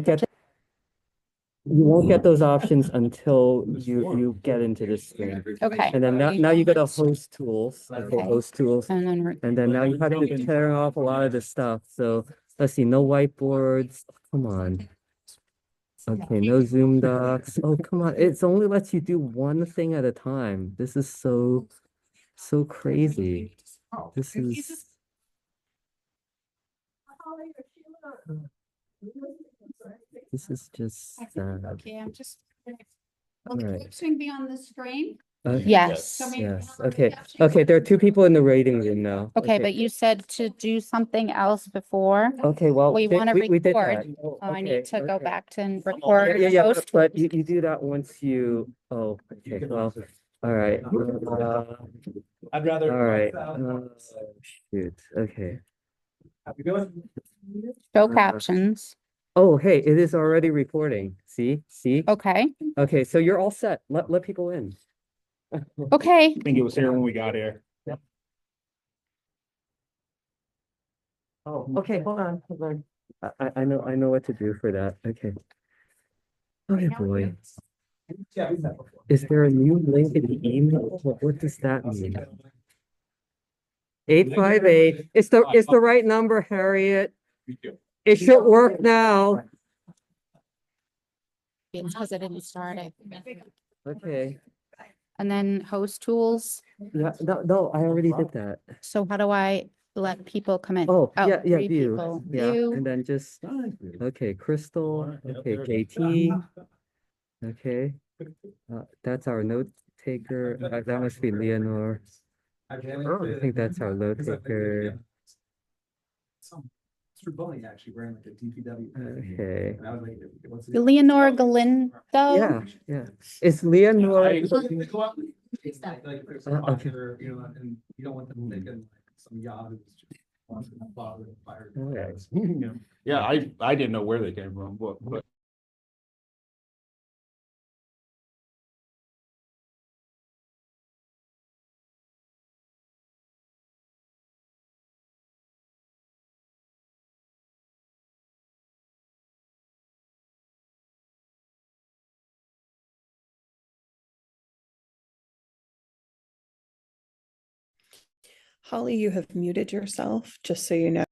Get you won't get those options until you get into this screen. Okay. And then now you go to host tools. Okay, Okay. host tools. And then And then now you have to tear off a lot of the stuff. So let's see, no whiteboards. Come on. Okay, no Zoom docs. Oh, come on. It's only lets you do one thing at a time. This is so crazy. This is just sad. Okay, I'm just. All Will the right. posting be on the screen? Yes, So maybe- yes. Okay. Okay, there are two people in the waiting room now. Okay, but you said to do something else before. Okay, well, We want to we did that. record. Oh, I okay, need to go okay. back to and Yeah, record. yeah, yeah, post. but you do that once you, oh, okay, well, all right. I'd rather. All right. Shoot, okay. Show captions. Oh, hey, it is already recording. See? Okay, Okay, so you're all set. Let people in. okay. I think it was here when we got here. Oh, okay, hold on. I know what to do for that. Okay. Oh boy. Is there a new link in the email? What does that mean? 858. It's the right number, Harriet. It should work now. It's because I didn't start it. Okay. And then host tools. Yeah, no, I already did that. So how do I let people come in? Oh, yeah, three view. people. Yeah, View. and then just, okay, Crystal, okay, JT. Okay. That's our note taker. That must be Leonore. Oh, I think that's our note taker. Mr. Bully actually wearing like a DPW. Okay. And I was like, what's it? Leonore Galindo. Yeah. Is Leonore? Like, Okay. if there's a fire, you know, and you don't want them thinking like some Yahoo's just wants to bother the fire. Okay. You know? Yeah, I didn't know where they came from, but. Holly, you have muted yourself, just so you know.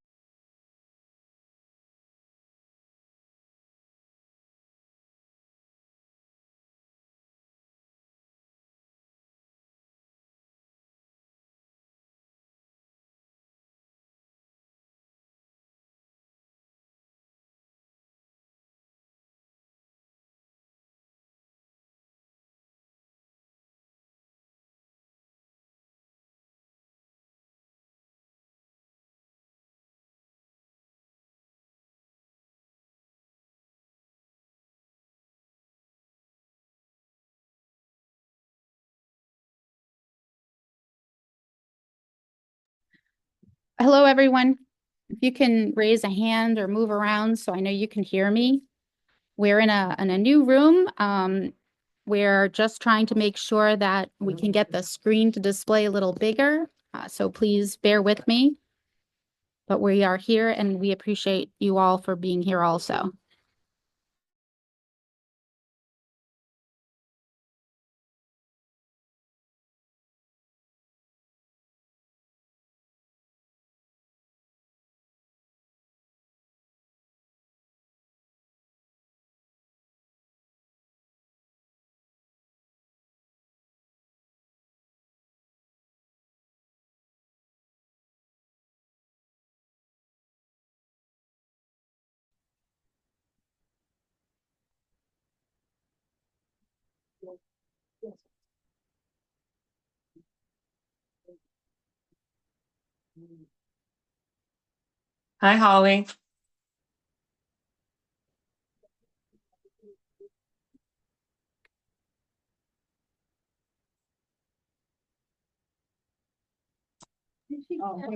Hello, everyone. If you can raise a hand or move around so I know you can hear me. We're in a new room. We're just trying to make sure that we can get the screen to display a little bigger. So please bear with me. But we are here and we appreciate you all for being here also. Hi, Holly.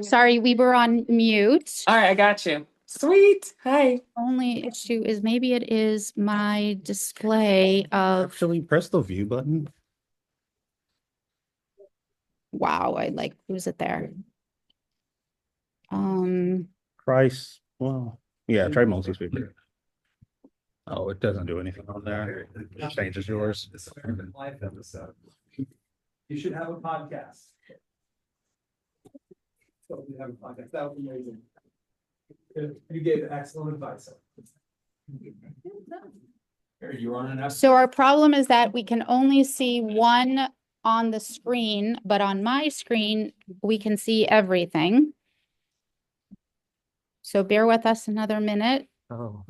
Sorry, we were on mute. All right, I got you. Sweet. Hi. Only issue is maybe it is my display of, Actually, press the view button. wow, I like lose it there. Price, well, yeah, try multi-speaker. Oh, it doesn't do anything on there. It changes yours. This American Life episode. You should have a podcast. So you have a podcast, that would be amazing. You gave excellent advice. Are you running out? So our problem is that we can only see one on the screen, but on my screen, we can see everything. So bear with us another minute. Oh,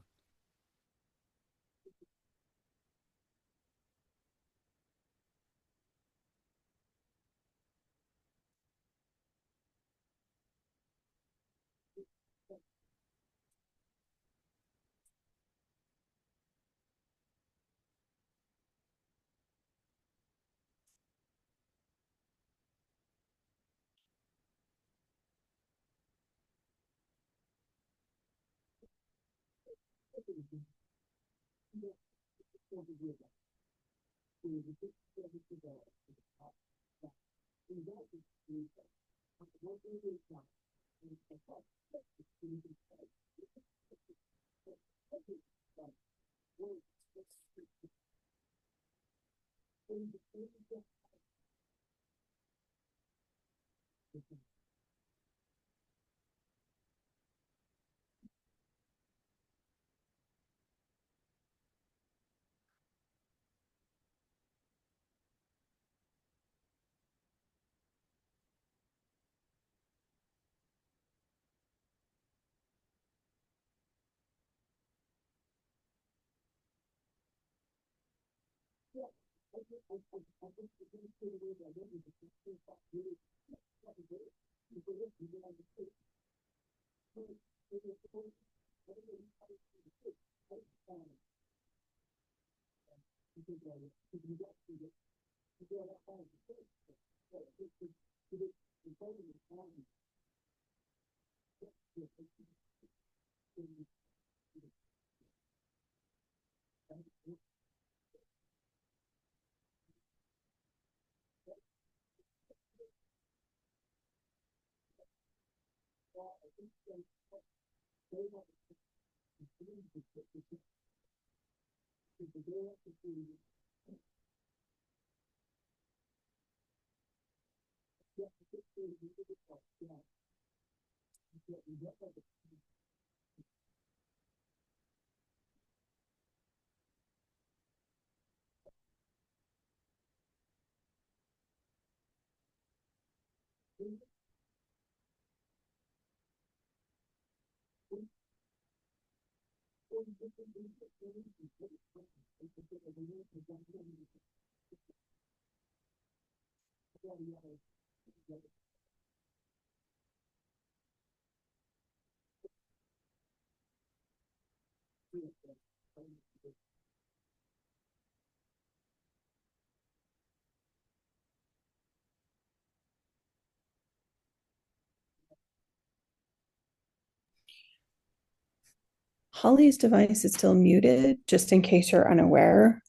Holly's device is still muted, just in case you're unaware.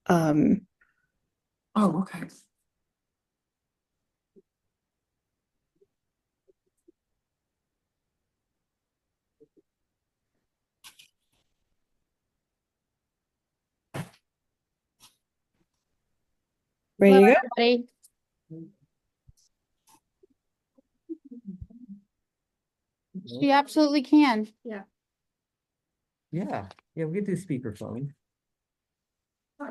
Oh, okay. Ready Hello, to go? everybody. She absolutely can. yeah. Yeah, we could do speakerphone. Oh.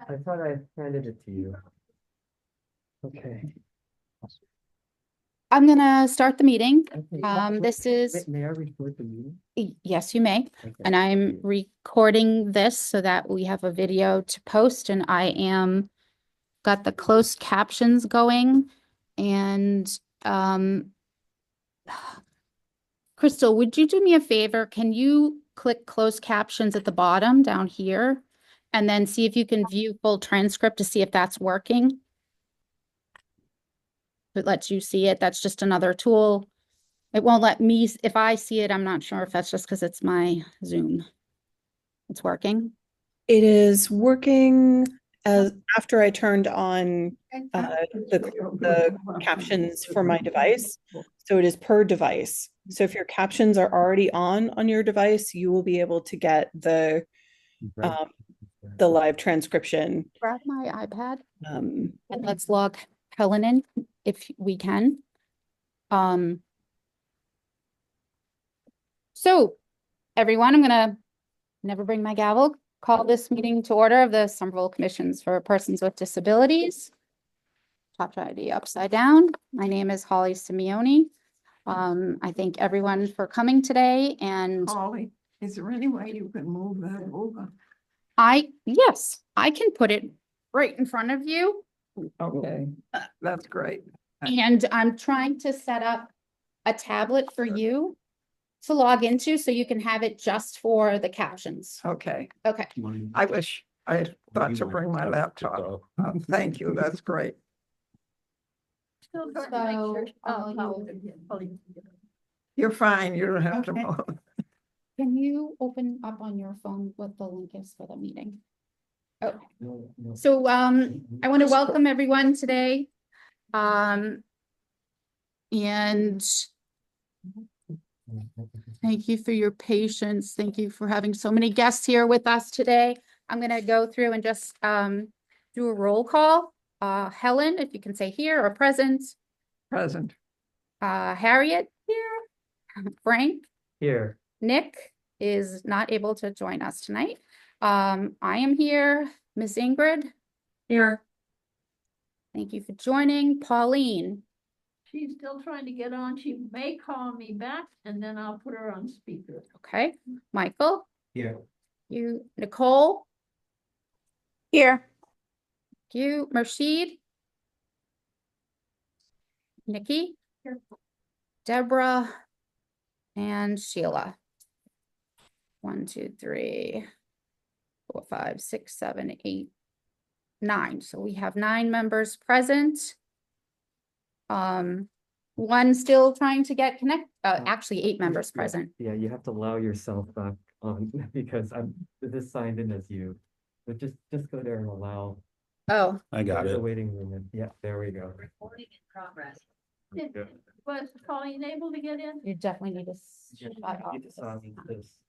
I thought I handed it to you. Okay. I'm gonna start the meeting. Okay. This is, May I record the meeting? yes, you may. Okay. And I'm recording this so that we have a video to post, and I am got the closed captions going. And Crystal, would you do me a favor? Can you click closed captions at the bottom down here? And then see if you can view full transcript to see if that's working. It lets you see it. That's just another tool It won't let me, if I see it, I'm not sure if that's just because it's my Zoom. It's working. It is working as after I turned on the captions for my device. So it is per device. So if your captions are already on your device, you will be able to get the live transcription. Grab my iPad Um, and let's log Helen in if we can. So everyone, I'm gonna never bring my gavel. Call this meeting to order of the Somerville Commissions for Persons with Disabilities. Chapter ID upside down. My name is Holly Simeone. I thank everyone for coming today, and Holly, is there any way you can move that over? yes, I can put it right in front of you. Okay, that's great. And I'm trying to set up a tablet for you to log into so you can have it just for the captions. Okay, Okay. I wish I thought to bring my laptop. Thank you, that's great. You're fine, you don't have to Okay. move. Can you open up on your phone what the link is for the meeting? Oh, so I want to welcome everyone today. And thank you for your patience. Thank you for having so many guests here with us today. I'm going to go through and just do a roll call. Helen, if you can say here or present. Present. Harriet here. Frank. Here. Nick is not able to join us tonight. I am here. Miss Ingrid. Here. Thank you for joining. Pauline. She's still trying to get on. She may call me back and then I'll put her on speaker. Okay. Michael. Here. You. Nicole. Here. Thank you. Mershid. Nikki. Here. Deborah. And Sheila. 1, 2, 3, 4, 5, 6, 7, 8, 9. So we have 9 members present. One still trying to get connected. Actually 8 members present. Yeah, you have to allow yourself back on because this is signed in as you. But just go there and allow. Oh, I got the it. waiting room. Yeah, there we go. Recording in progress. Was Colleen able to get in? you definitely need to shut off. You just saw this.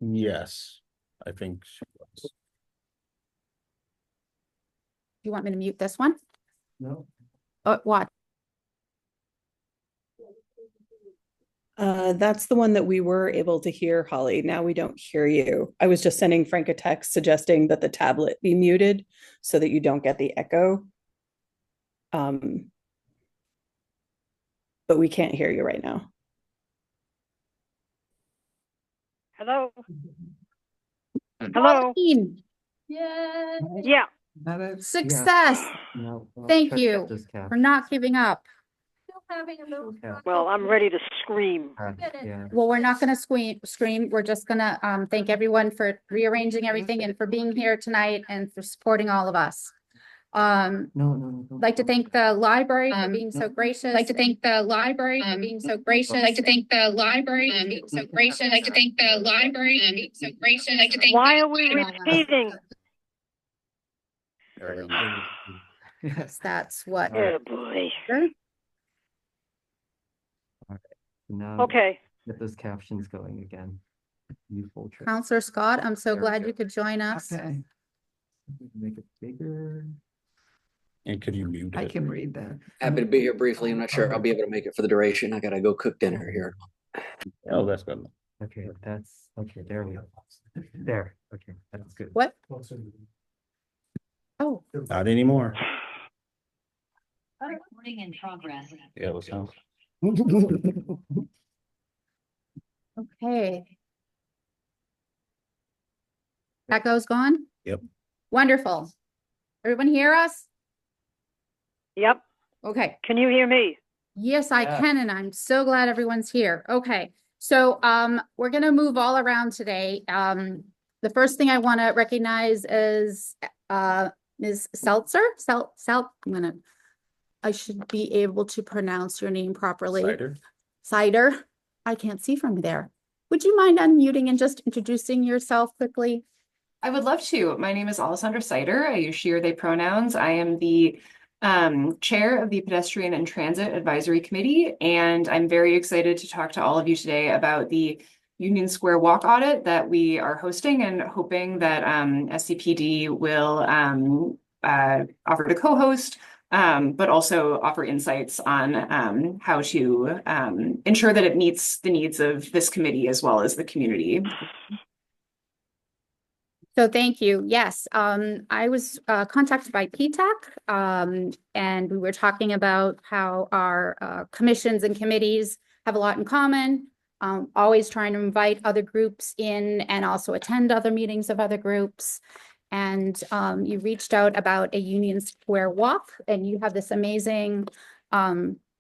Yes, I think she was. You want me to mute this one? No. What? That's the one that we were able to hear, Holly. Now we don't hear you. I was just sending Frank a text suggesting that the tablet be muted so that you don't get the echo. But we can't hear you right now. Hello? Hello? Pauline, Yeah. Yeah, That is, success. No. Thank check you this cap. for not giving up. Still having a little. Yeah. well, I'm ready to scream. Yeah. Well, we're not gonna scream. We're just gonna thank everyone for rearranging everything and for being here tonight and for supporting all of us. No. Like to thank the library for being so gracious. Like to thank the library for being so gracious. Like to thank the library for being so gracious. Like to thank the library for being so gracious. Like to thank. Why are we repeating? Yes. That's what. Oh, boy. Now Okay, get those captions going again. You full trip. Counselor Scott, I'm so There we glad go. you could join us. okay, Make it bigger. And could you mute I it? can read that. Happy to be here briefly. I'm not sure I'll be able to make it for the duration. I gotta go cook dinner here. Oh, that's good. Okay, that's okay. There we go. There. Okay, that's good. What? Oh, Not anymore. Recording in progress. Yeah, it was sound. okay. Echo's gone? Yep. Wonderful. Everyone hear us? yep. Okay. Can you hear me? Yes, I Yeah. can, and I'm so glad everyone's here. Okay, so we're gonna move all around today. The first thing I want to recognize is Ms. Seltzer. I'm gonna I should be able to pronounce your name properly. Cider? Cider. I can't see from there. Would you mind unmuting and just introducing yourself quickly? I would love to. My name is Alessandra Sider. I use she or they pronouns. I am the chair of the Pedestrian and Transit Advisory Committee, and I'm very excited to talk to all of you today about the Union Square Walk audit that we are hosting and hoping that SCPD will offer to co-host, but also offer insights on how to ensure that it meets the needs of this committee as well as the community. So thank you. Yes, I was contacted by PTAC, and we were talking about how our commissions and committees have a lot in common, always trying to invite other groups in and also attend other meetings of other groups. And you reached out about a Union Square walk, and you have this amazing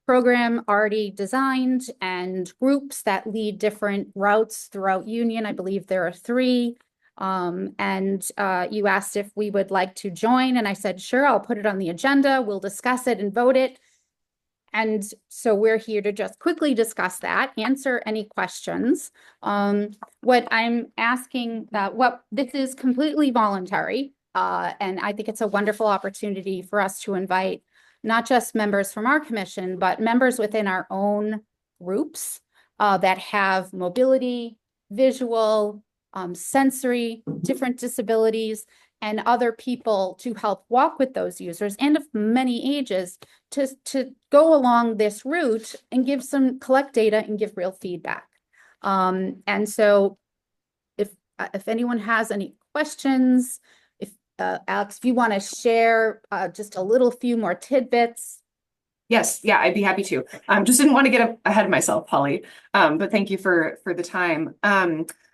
program already designed and groups that lead different routes throughout Union. I believe there are 3. And you asked if we would like to join, and I said, sure, I'll put it on the agenda. We'll discuss it and vote it. And so we're here to just quickly discuss that, answer any questions. What I'm asking, this is completely voluntary, and I think it's a wonderful opportunity for us to invite not just members from our commission, but members within our own groups that have mobility, visual, sensory, different disabilities, and other people to help walk with those users and of many ages to go along this route and collect data and give real feedback. And so if anyone has any questions, if Alex, if you want to share just a few more tidbits. Yes, yeah, I'd be happy to. Just didn't want to get ahead of myself, Polly, but thank you for the time.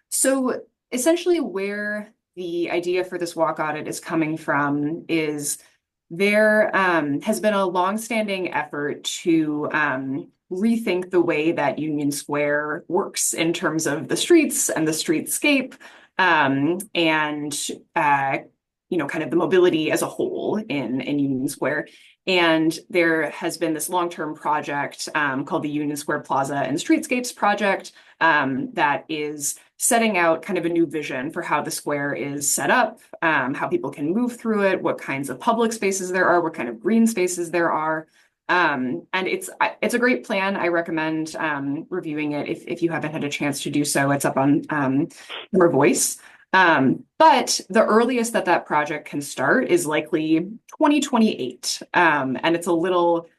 So essentially where the idea for this walk audit is coming from is there has been a longstanding effort to rethink the way that Union Square works in terms of the streets and the streetscape, and kind of the mobility as a whole in Union Square. And there has been this long-term project called the Union Square Plaza and Streetscapes Project that is setting out kind of a new vision for how the square is set up, how people can move through it, what kinds of public spaces there are, what kind of green spaces there are. And it's a great plan. I recommend reviewing it if you haven't had a chance to do so. It's up on Your Voice. But the earliest that project can start is likely 2028. And it's a little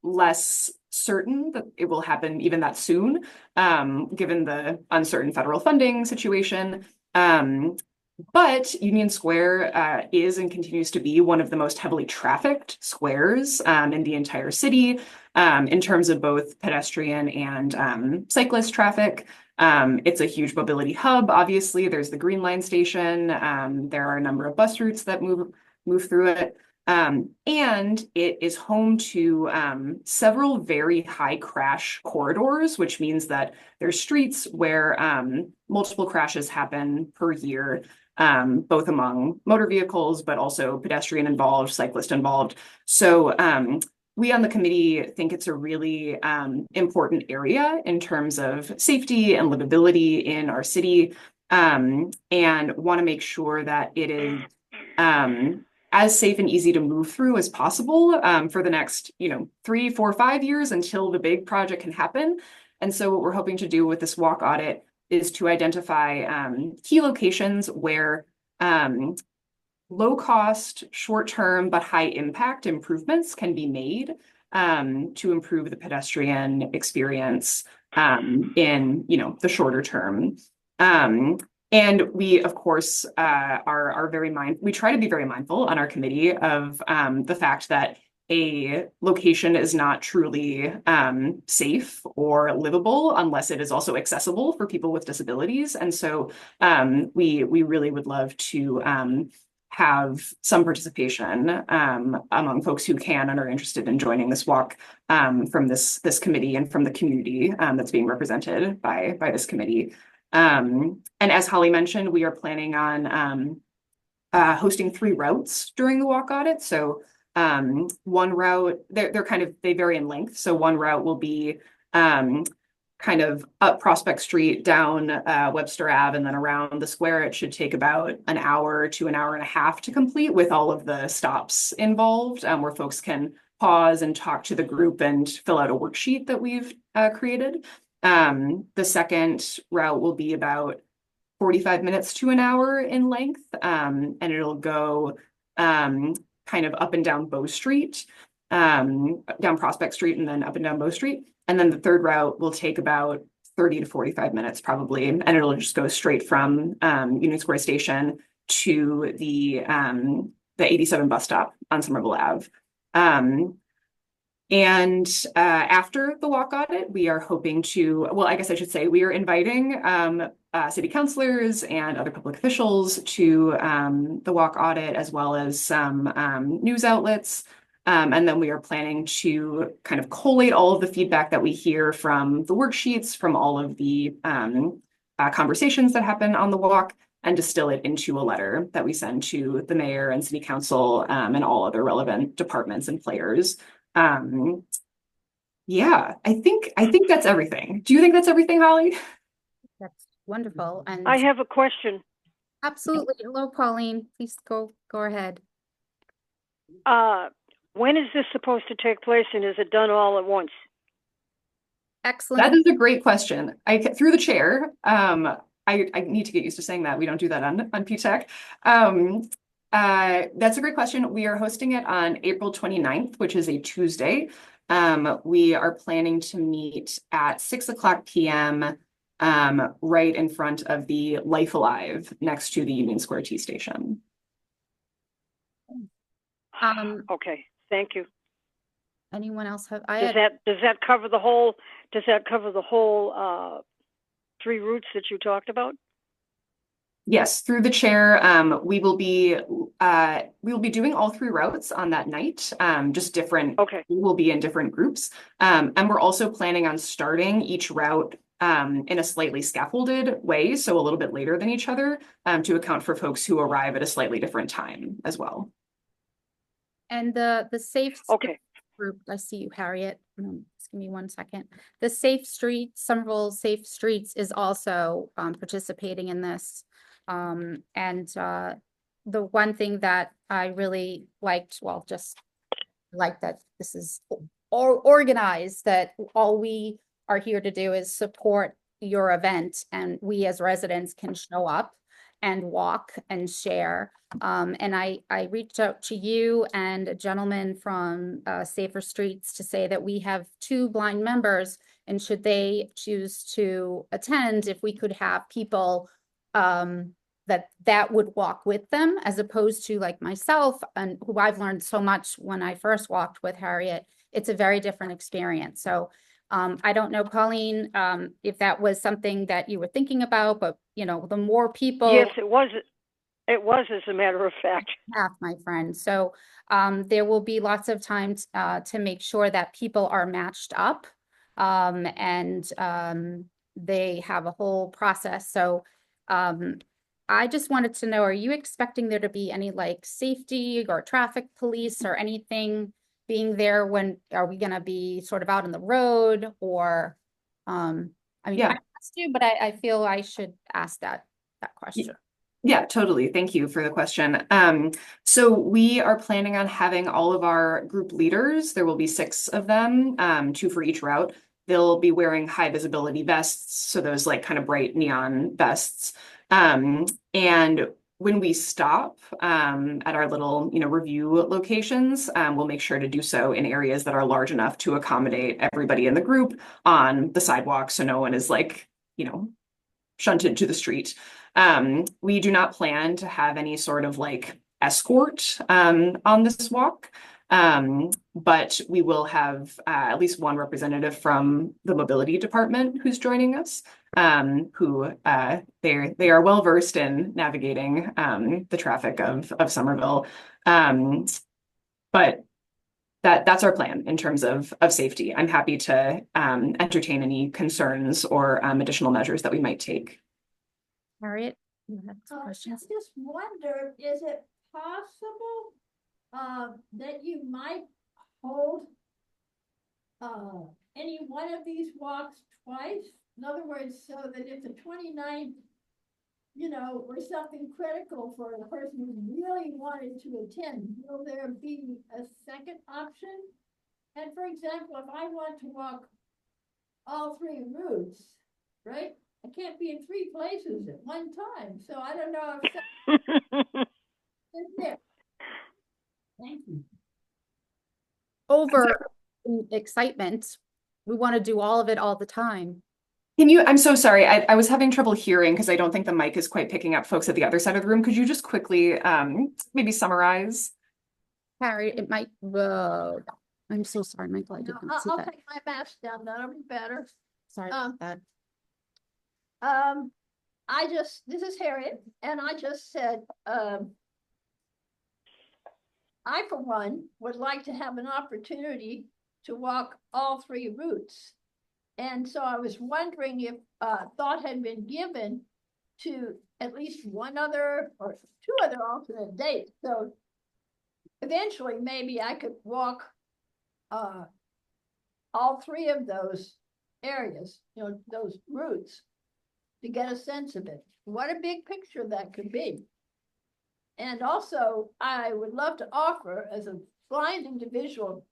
less certain that it will happen even that soon, given the uncertain federal funding situation. But Union Square is and continues to be one of the most heavily trafficked squares in the entire city, in terms of both pedestrian and cyclist traffic. It's a huge mobility hub. Obviously, there's the Green Line station. There are a number of bus routes that move through it. And it is home to several very high crash corridors, which means that there's streets where multiple crashes happen per year, both among motor vehicles, but also pedestrian involved, cyclist involved. So we on the committee think it's a really important area in terms of safety and livability in our city, and want to make sure that it is as safe and easy to move through as possible for the next 3, 4, 5 years until the big project can happen. And so what we're hoping to do with this walk audit is to identify key locations where low cost, short term, but high impact improvements can be made to improve the pedestrian experience in the shorter term. And we, of course, are we try to be very mindful on our committee of the fact that a location is not truly safe or livable unless it is also accessible for people with disabilities. And so we really would love to have some participation among folks who can and are interested in joining this walk from this committee and from the community that's being represented by this committee. And as Holly mentioned, we are planning on hosting 3 routes during the walk audit. So One route, they vary in length. So one route will be kind of up Prospect Street, down Webster Ave, and then around the square. It should take about an hour to an hour and a half to complete, with all of the stops involved, where folks can pause and talk to the group and fill out a worksheet that we've created. The second route will be about 45 minutes to an hour in length, and it'll go kind of up and down Bow Street, down Prospect Street, and then up and down Bow Street. And then the third route will take about 30 to 45 minutes probably, and it'll just go straight from Union Square Station to the 87 bus stop on Somerville Ave. And after the walk audit, we are hoping to, well, I guess I should say, we are inviting city councilors and other public officials to the walk audit, as well as some news outlets. And then we are planning to kind of collate all of the feedback that we hear from the worksheets, from all of the conversations that happen on the walk, and distill it into a letter that we send to the mayor and city council and all other relevant departments and players. Yeah, I think that's everything. Do you think that's everything, Holly? That's wonderful. And I have a question. absolutely. Hello, Pauline. Please go ahead. When is this supposed to take place, and is it done all at once? Excellent. That is a great question. Through the chair, I need to get used to saying that. We don't do that on PTech. That's a great question. We are hosting it on April 29th, which is a Tuesday. We are planning to meet at 6:00 p.m. Right in front of the Life Alive next to the Union Square T station. Okay, thank you. Anyone else have? Does that cover the whole 3 routes that you talked about? Yes, through the chair, we will be doing all 3 routes on that night. Just different. Okay. We will be in different groups, and we're also planning on starting each route in a slightly scaffolded way, so a little bit later than each other, to account for folks who arrive at a slightly different time as well. And the safe group, I see you, Harriet. Just give me 1 second. The Somerville Safe Streets is also participating in this. And the one thing that I really liked, just like that this is organized, that all we are here to do is support your event, and we as residents can show up and walk and share. And I reached out to you and a gentleman from Safer Streets to say that we have 2 blind members, and should they choose to attend, if we could have people that would walk with them, as opposed to like myself, and who I've learned so much when I first walked with Harriet. It's a very different experience. So I don't know, Pauline, if that was something that you were thinking about, but the more people. Yes, it was. It was, as a matter of fact. Half, my friend. So there will be lots of time to make sure that people are matched up, and they have a whole process. So I just wanted to know, are you expecting there to be any like safety or traffic police or anything being there? When are we going to be sort of out on the road, or I asked you, but I feel I should ask that question. Yeah, totally. Thank you for the question. So we are planning on having all of our group leaders. There will be 6 of them, 2 for each route. They'll be wearing high visibility vests, so those like kind of bright neon vests. And when we stop at our little, review locations, we'll make sure to do so in areas that are large enough to accommodate everybody in the group on the sidewalk, so no one is like, shunted to the street. We do not plan to have any sort of like escort on this walk, but we will have at least one representative from the mobility department who's joining us, who they are well versed in navigating the traffic of Somerville. But that's our plan in terms of safety. I'm happy to entertain any concerns or additional measures that we might take. Harriet, you have some questions? I just wonder, is it possible that you might hold any one of these walks twice. In other words, so that if the 29th, you know, or something critical for a person who really wanted to attend, will there be a second option? And for example, if I want to walk all 3 routes, right? I can't be in 3 places at one time. So I don't know if is there. Thank you. Over excitement, we want to do all of it all the time. I'm so sorry. I was having trouble hearing because I don't think the mic is quite picking up folks at the other side of the room. Could you just quickly maybe summarize? Harry, it might, I'm so sorry, Michael, I did not see I'll that. take my mask down, that'll be better. Sorry about that. This is Harriet, and I just said, I, for one, would like to have an opportunity to walk all 3 routes. And so I was wondering if thought had been given to at least one other or 2 other alternate dates. So eventually, maybe I could walk all 3 of those areas, you know, those routes, to get a sense of it. What a big picture that could be. And also, I would love to offer, as a blind individual,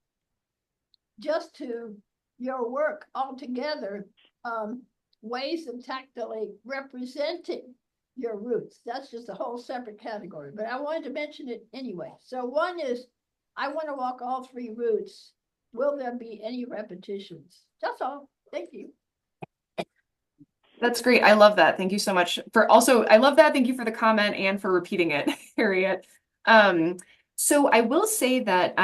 just to your work altogether, ways of tactily representing your roots. That's just a whole separate category, but I wanted to mention it anyway. So one is, I want to walk all 3 routes. Will there be any repetitions? That's all. Thank you. That's great. I love that. Thank you so much for also, I love that. Thank you for the comment and for repeating it, Harriet. So I will say that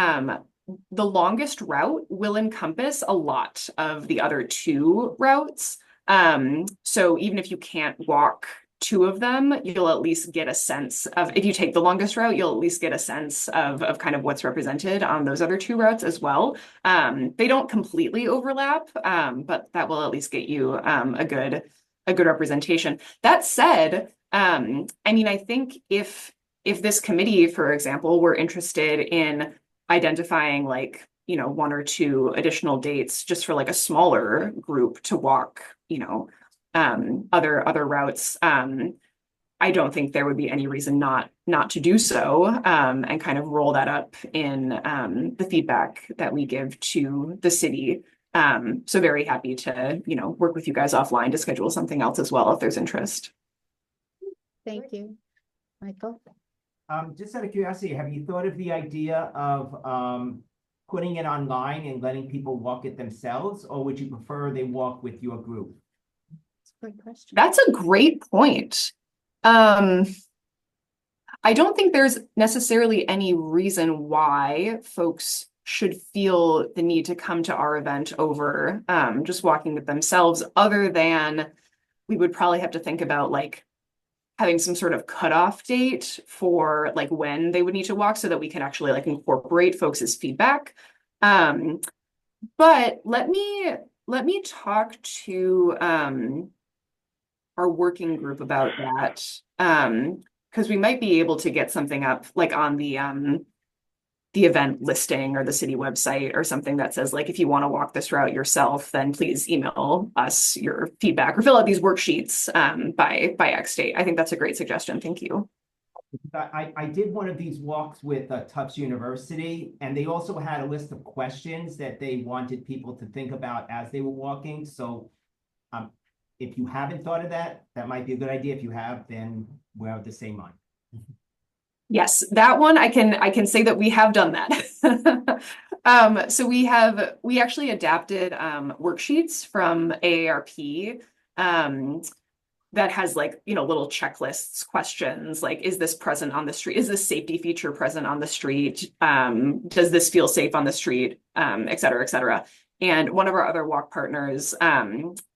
the longest route will encompass a lot of the other 2 routes. So even if you can't walk 2 of them, you'll at least get a sense of, if you take the longest route, you'll at least get a sense of kind of what's represented on those other 2 routes as well. They don't completely overlap, but that will at least get you a good representation. That said, I mean, I think if this committee, for example, were interested in identifying, like, you know, 1 or 2 additional dates just for like a smaller group to walk, you know, other routes, I don't think there would be any reason not to do so, and kind of roll that up in the feedback that we give to the city. So very happy to, you know, work with you guys offline to schedule something else as well if there's interest. Thank you. Michael? Just out of curiosity, have you thought of the idea of putting it online and letting people walk it themselves, or would you prefer they walk with your group? That's a great question. That's a great point. I don't think there's necessarily any reason why folks should feel the need to come to our event over just walking it themselves, other than we would probably have to think about like having some sort of cutoff date for like when they would need to walk so that we can actually like incorporate folks' feedback. But let me talk to our working group about that, because we might be able to get something up like on the event listing or the city website or something that says, like, if you want to walk this route yourself, then please email us your feedback or fill out these worksheets by X date. I think that's a great suggestion. Thank you. I did one of these walks with Tufts University, and they also had a list of questions that they wanted people to think about as they were walking. So if you haven't thought of that, that might be a good idea. If you have, then we're of the same mind. Yes, that one I can say that we have done that. So we actually adapted worksheets from AARP that has, like, you know, little checklists, questions like, is this present on the street? Is this safety feature present on the street? Does this feel safe on the street? Et cetera, et cetera. And one of our other walk partners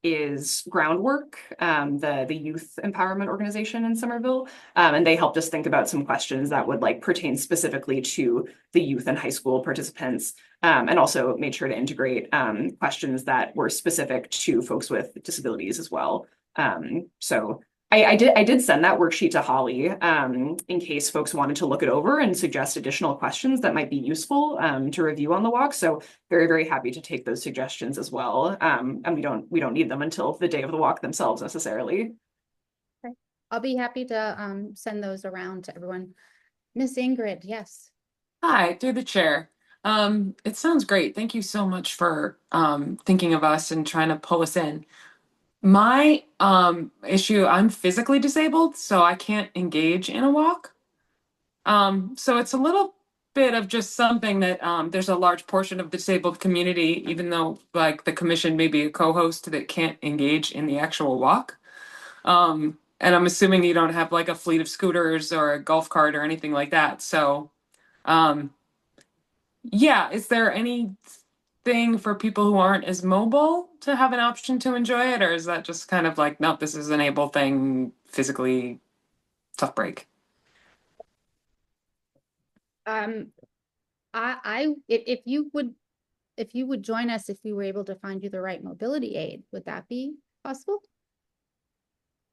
is Groundwork, the youth empowerment organization in Somerville. And they helped us think about some questions that would like pertain specifically to the youth and high school participants, and also made sure to integrate questions that were specific to folks with disabilities as well. So I did send that worksheet to Holly, in case folks wanted to look it over and suggest additional questions that might be useful, to review on the walk. So very, very happy to take those suggestions as well. And we don't need them until the day of the walk themselves necessarily. Okay. I'll be happy to send those around to everyone. Miss Ingrid, yes. Hi, through the chair. It sounds great. Thank you so much for thinking of us and trying to pull us in. My issue, I'm physically disabled, so I can't engage in a walk. So it's a little bit of just something that there's a large portion of the disabled community, even though like the commission may be a co-host, that can't engage in the actual walk. And I'm assuming you don't have like a fleet of scooters or a golf cart or anything like that. So yeah, is there anything for people who aren't as mobile to have an option to enjoy it? Or is that just kind of like, nope, this is an able thing, physically tough break? If you would join us, if we were able to find you the right mobility aid, would that be possible?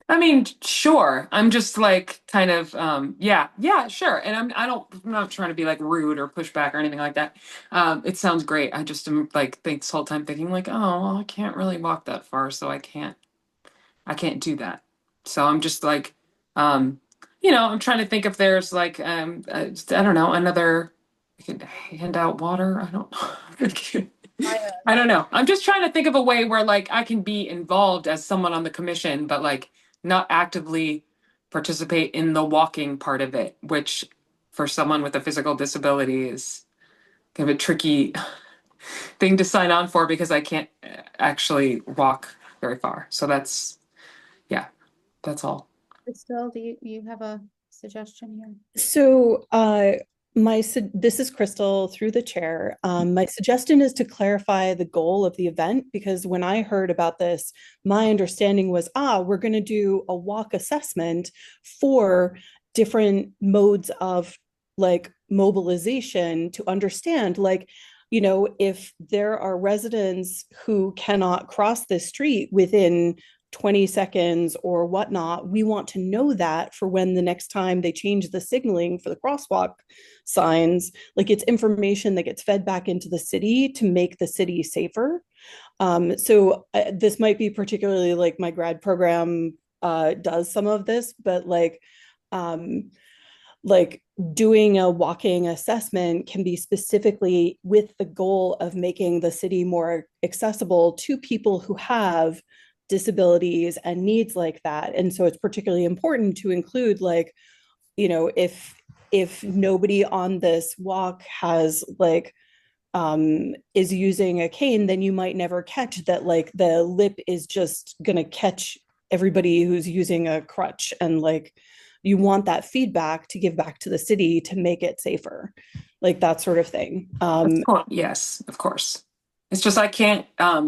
I mean, sure. I'm just like kind of yeah, sure. And I'm not trying to be like rude or push back or anything like that. It sounds great. I just am like this whole time thinking like, oh, well, I can't really walk that far, so I can't do that. So I'm just like I'm trying to think if there's like I don't know, another I could hand out water. I don't know. I don't know. I'm just trying to think of a way where like I can be involved as someone on the commission, but like not actively participate in the walking part of it, which for someone with a physical disability is kind of a tricky thing to sign on for because I can't actually walk very far. So that's all. Crystal, do you have a suggestion here? So, this is Crystal through the chair. My suggestion is to clarify the goal of the event, because when I heard about this, my understanding was, we're going to do a walk assessment for different modes of like mobilization to understand, like, if there are residents who cannot cross the street within 20 seconds or whatnot, we want to know that for when the next time they change the signaling for the crosswalk signs, like it's information that gets fed back into the city to make the city safer. So this might be particularly like my grad program does some of this, but like doing a walking assessment can be specifically with the goal of making the city more accessible to people who have disabilities and needs like that. And so it's particularly important to include like, if nobody on this walk has like is using a cane, then you might never catch that like the lip is just gonna catch everybody who's using a crutch, and like you want that feedback to give back to the city to make it safer, like that sort of thing. Yes, of course. It's just I can't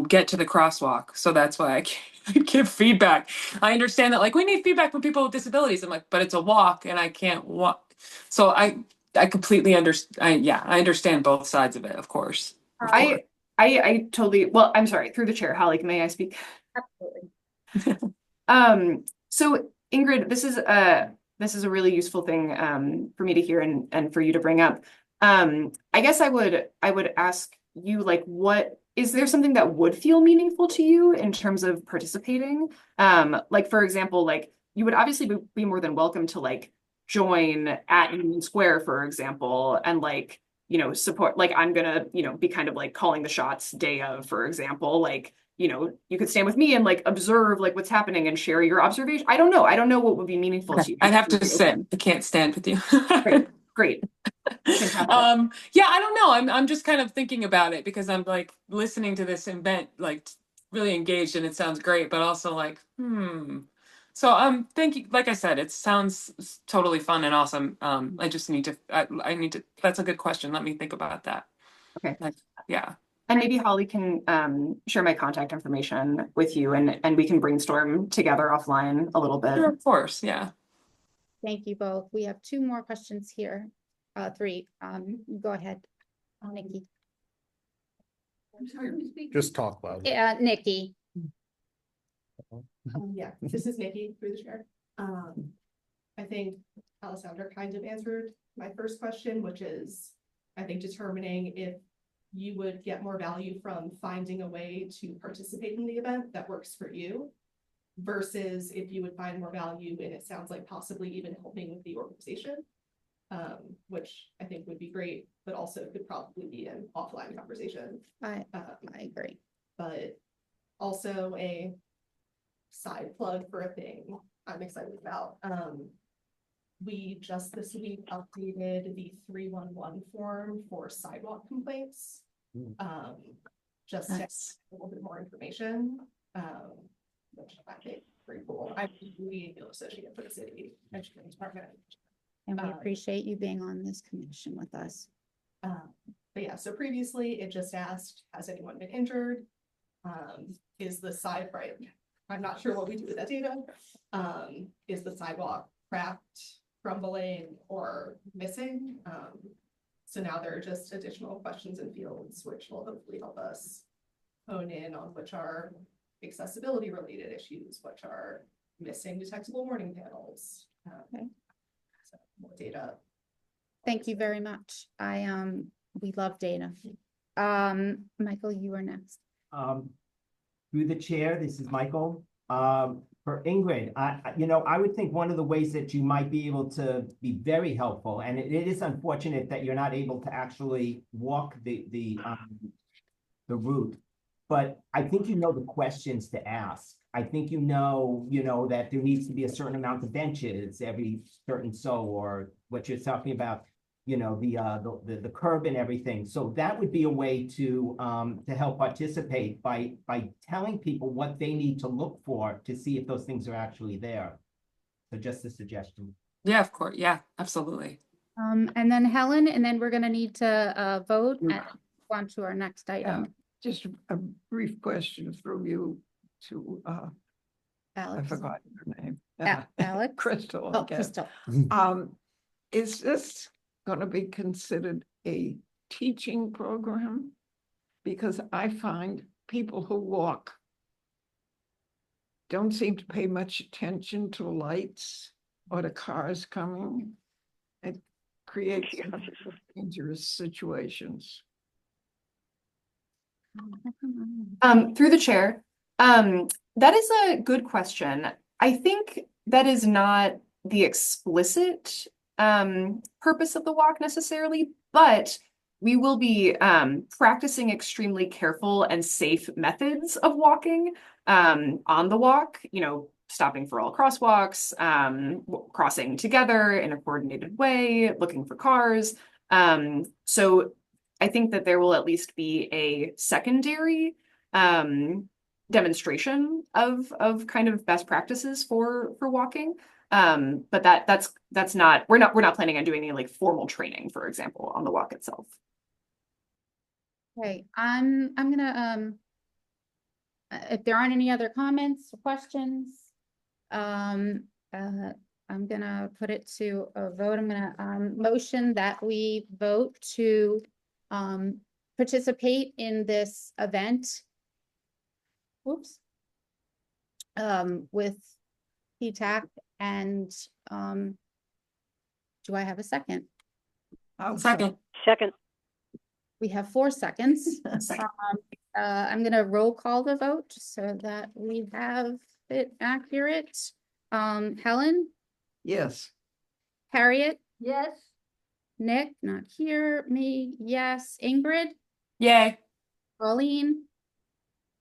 get to the crosswalk, so that's why I can't give feedback. I understand that like we need feedback from people with disabilities. I'm like, but it's a walk and I can't walk. So I completely understand. I understand both sides of it, of course. I totally, well, I'm sorry, through the chair, Holly, may I speak? Absolutely. So Ingrid, this is a really useful thing for me to hear and for you to bring up. I guess I would ask you, like, what is there something that would feel meaningful to you in terms of participating? Like, for example, like you would obviously be more than welcome to like join at Union Square, for example, and like, support, like I'm gonna, be kind of like calling the shots day of, for example, like, you could stand with me and like observe like what's happening and share your observation. I don't know what would be meaningful to you. I'd have to sit. I can't stand with you. Great. Yeah, I don't know. I'm just kind of thinking about it because I'm like listening to this event, like really engaged, and it sounds great, but also like, So thank you. Like I said, it sounds totally fun and awesome. I just need to. I need to. That's a good question. Let me think about that. Okay. Yeah. And maybe Holly can share my contact information with you, and we can brainstorm together offline a little bit. Sure, of course. Yeah. Thank you both. We have two more questions here. Three. Go ahead, Nikki. I'm sorry, who's speaking? Just talk loud. Yeah, Nikki. Yeah, this is Nikki through the chair. I think Alessandra kind of answered my first question, which is, I think determining if you would get more value from finding a way to participate in the event that works for you versus if you would find more value in, it sounds like possibly even helping with the organization, which I think would be great, but also could probably be an offline conversation. I agree. But also a side plug for a thing I'm excited about. We just this week updated the 311 form for sidewalk complaints. Just to get a little bit more information, which I think is pretty cool. I'm the associate for the city engineering department. And we appreciate you being on this commission with us. But yeah, so previously it just asked, has anyone been injured? Is the side, right? I'm not sure what we do with that data. Is the sidewalk cracked, crumbling, or missing? So now there are just additional questions and fields, which will hopefully help us hone in on which are accessibility related issues, which are missing detectable warning panels. Okay. So more data. Thank you very much. We love data. Michael, you are next. Through the chair, this is Michael. For Ingrid, I would think one of the ways that you might be able to be very helpful, and it is unfortunate that you're not able to actually walk the route, but I think you know the questions to ask. I think you know that there needs to be a certain amount of benches every certain or what you're talking about, the curb and everything. So that would be a way to help participate by telling people what they need to look for to see if those things are actually there. So just a suggestion. Yeah, of course. Yeah, absolutely. And then Helen, and then we're gonna need to vote and go on to our next item. Just a brief question through you to Alex. I forgot her name. Alex. Crystal. Oh, Crystal. Is this going to be considered a teaching program? Because I find people who walk don't seem to pay much attention to lights or the cars coming. It creates dangerous situations. Through the chair, that is a good question. I think that is not the explicit purpose of the walk necessarily, but we will be practicing extremely careful and safe methods of walking on the walk, stopping for all crosswalks, crossing together in a coordinated way, looking for cars. So I think that there will at least be a secondary demonstration of kind of best practices for walking. But that's not, we're not planning on doing any like formal training, for example, on the walk itself. Okay, I'm gonna if there aren't any other comments or questions, I'm gonna put it to a vote. I'm gonna motion that we vote to participate in this event. Whoops. With PTAC and do I have a second? Second. We have 4 seconds. I'm gonna roll call the vote so that we have it accurate. Helen? Yes. Harriet? Yes. Nick, not here. Me, yes. Ingrid? Yay. Pauline?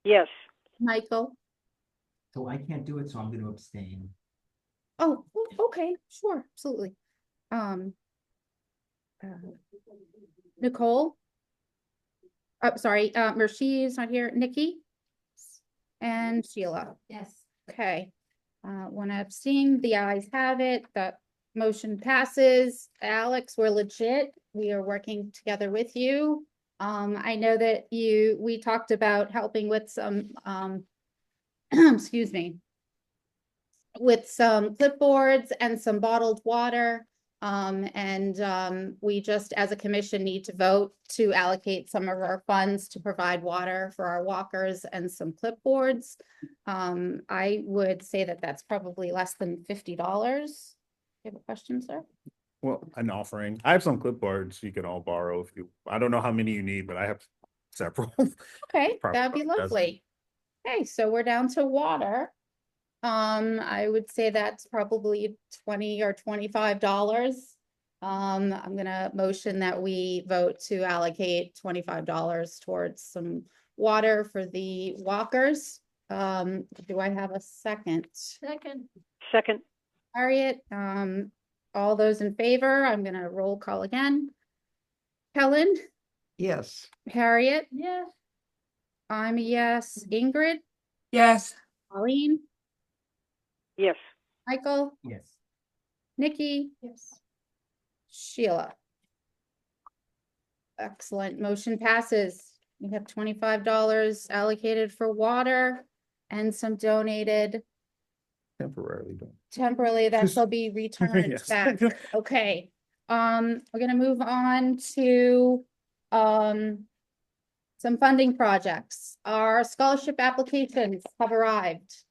Yes. Michael? So I can't do it, so I'm going to abstain. Oh, okay, sure, absolutely. Nicole? Oh, sorry, Mercy is not here. Nikki? And Sheila? Yes. Okay. One abstain, the ayes have it, the motion passes. Alex, we're legit. We are working together with you. I know that we talked about helping with some, excuse me, with some clipboards and some bottled water. We just, as a commission, need to vote to allocate some of our funds to provide water for our walkers and some clipboards. I would say that that's probably less than $50. You have a question, sir? Well, an offering. I have some clipboards you can all borrow if you, I don't know how many you need, but I have several. Okay, Probably that'd be about a dozen. lovely. Okay, so we're down to water. I would say that's probably $20 or $25. I'm gonna motion that we vote to allocate $25 towards some water for the walkers. Do I have a second? Second, Second, Harriet, all those in favor, I'm gonna roll call again. Helen, Yes. Harriet, yes. I'm a yes. Ingrid, Yes. Pauline, yes. Michael, Yes. Nikki, Yes. Sheila. Excellent. Motion passes. We have $25 allocated for water and some donated Temporarily don't. temporarily. That shall be returned Yes. back. Okay. We're gonna move on to some funding projects. Our scholarship applications have arrived.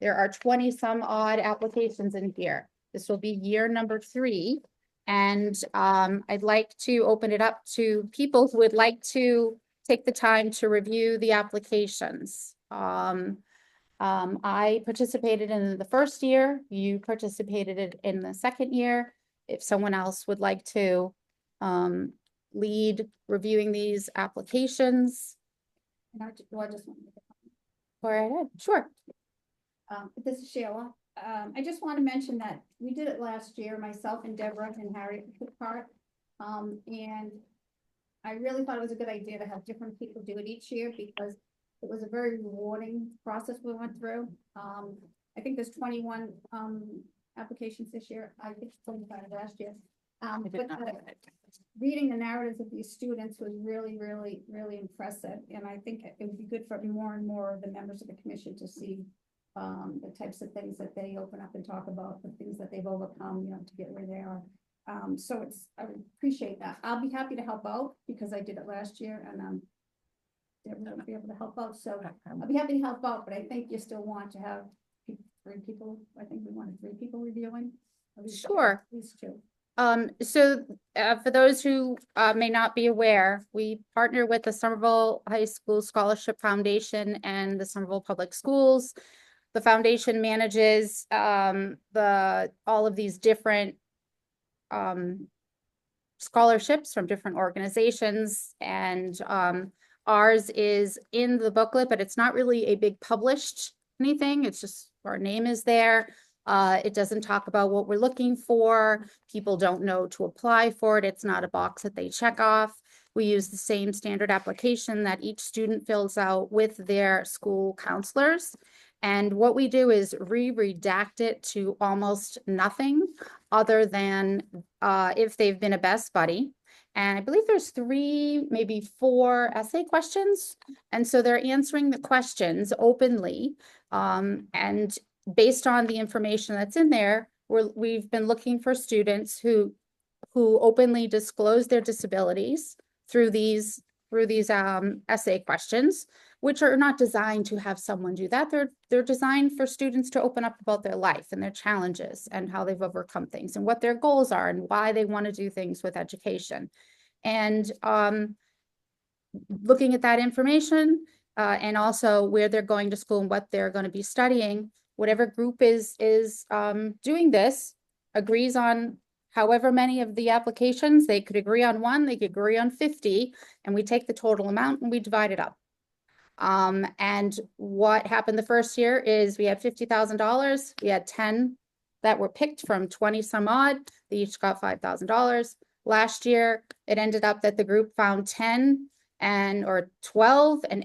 There are 20 some odd applications in here. This will be year number 3. And I'd like to open it up to people who would like to take the time to review the applications. I participated in the first year. You participated in the second year. If someone else would like to lead reviewing these applications. And I just want to make a comment. Go right ahead. Sure. This is Sheila. I just want to mention that we did it last year, myself and Deborah and Harriet took part. And I really thought it was a good idea to have different people do it each year because it was a very rewarding process we went through. I think there's 21 applications this year. I think 25 last year. Reading the narratives of these students was really, really, really impressive. And I think it would be good for more and more of the members of the commission to see the types of things that they open up and talk about, the things that they've overcome, you know, to get where they are. So I would appreciate that. I'll be happy to help out because I did it last year and Deborah will be able to help out. So I'll be happy to help out, but I think you still want to have 3 people. I think we wanted 3 people reviewing. Sure. At least 2. For those who may not be aware, we partner with the Somerville High School Scholarship Foundation and the Somerville Public Schools. The foundation manages all of these different scholarships from different organizations, and ours is in the booklet, but it's not really a big published anything. It's just our name is there. It doesn't talk about what we're looking for. People don't know to apply for it. It's not a box that they check off. We use the same standard application that each student fills out with their school counselors. And what we do is redact it to almost nothing other than if they've been a best buddy. And I believe there's 3, maybe 4 essay questions. And so they're answering the questions openly. And based on the information that's in there, we've been looking for students who openly disclose their disabilities through these essay questions, which are not designed to have someone do that. They're designed for students to open up about their life and their challenges and how they've overcome things and what their goals are and why they want to do things with education. And looking at that information and also where they're going to school and what they're going to be studying, whatever group is doing this agrees on however many of the applications. They could agree on 1, they could agree on 50, and we take the total amount and we divide it up. And what happened the first year is we had $50,000. We had 10 that were picked from 20 some odd. They each got $5,000. Last year, it ended up that the group found 10 or 12 and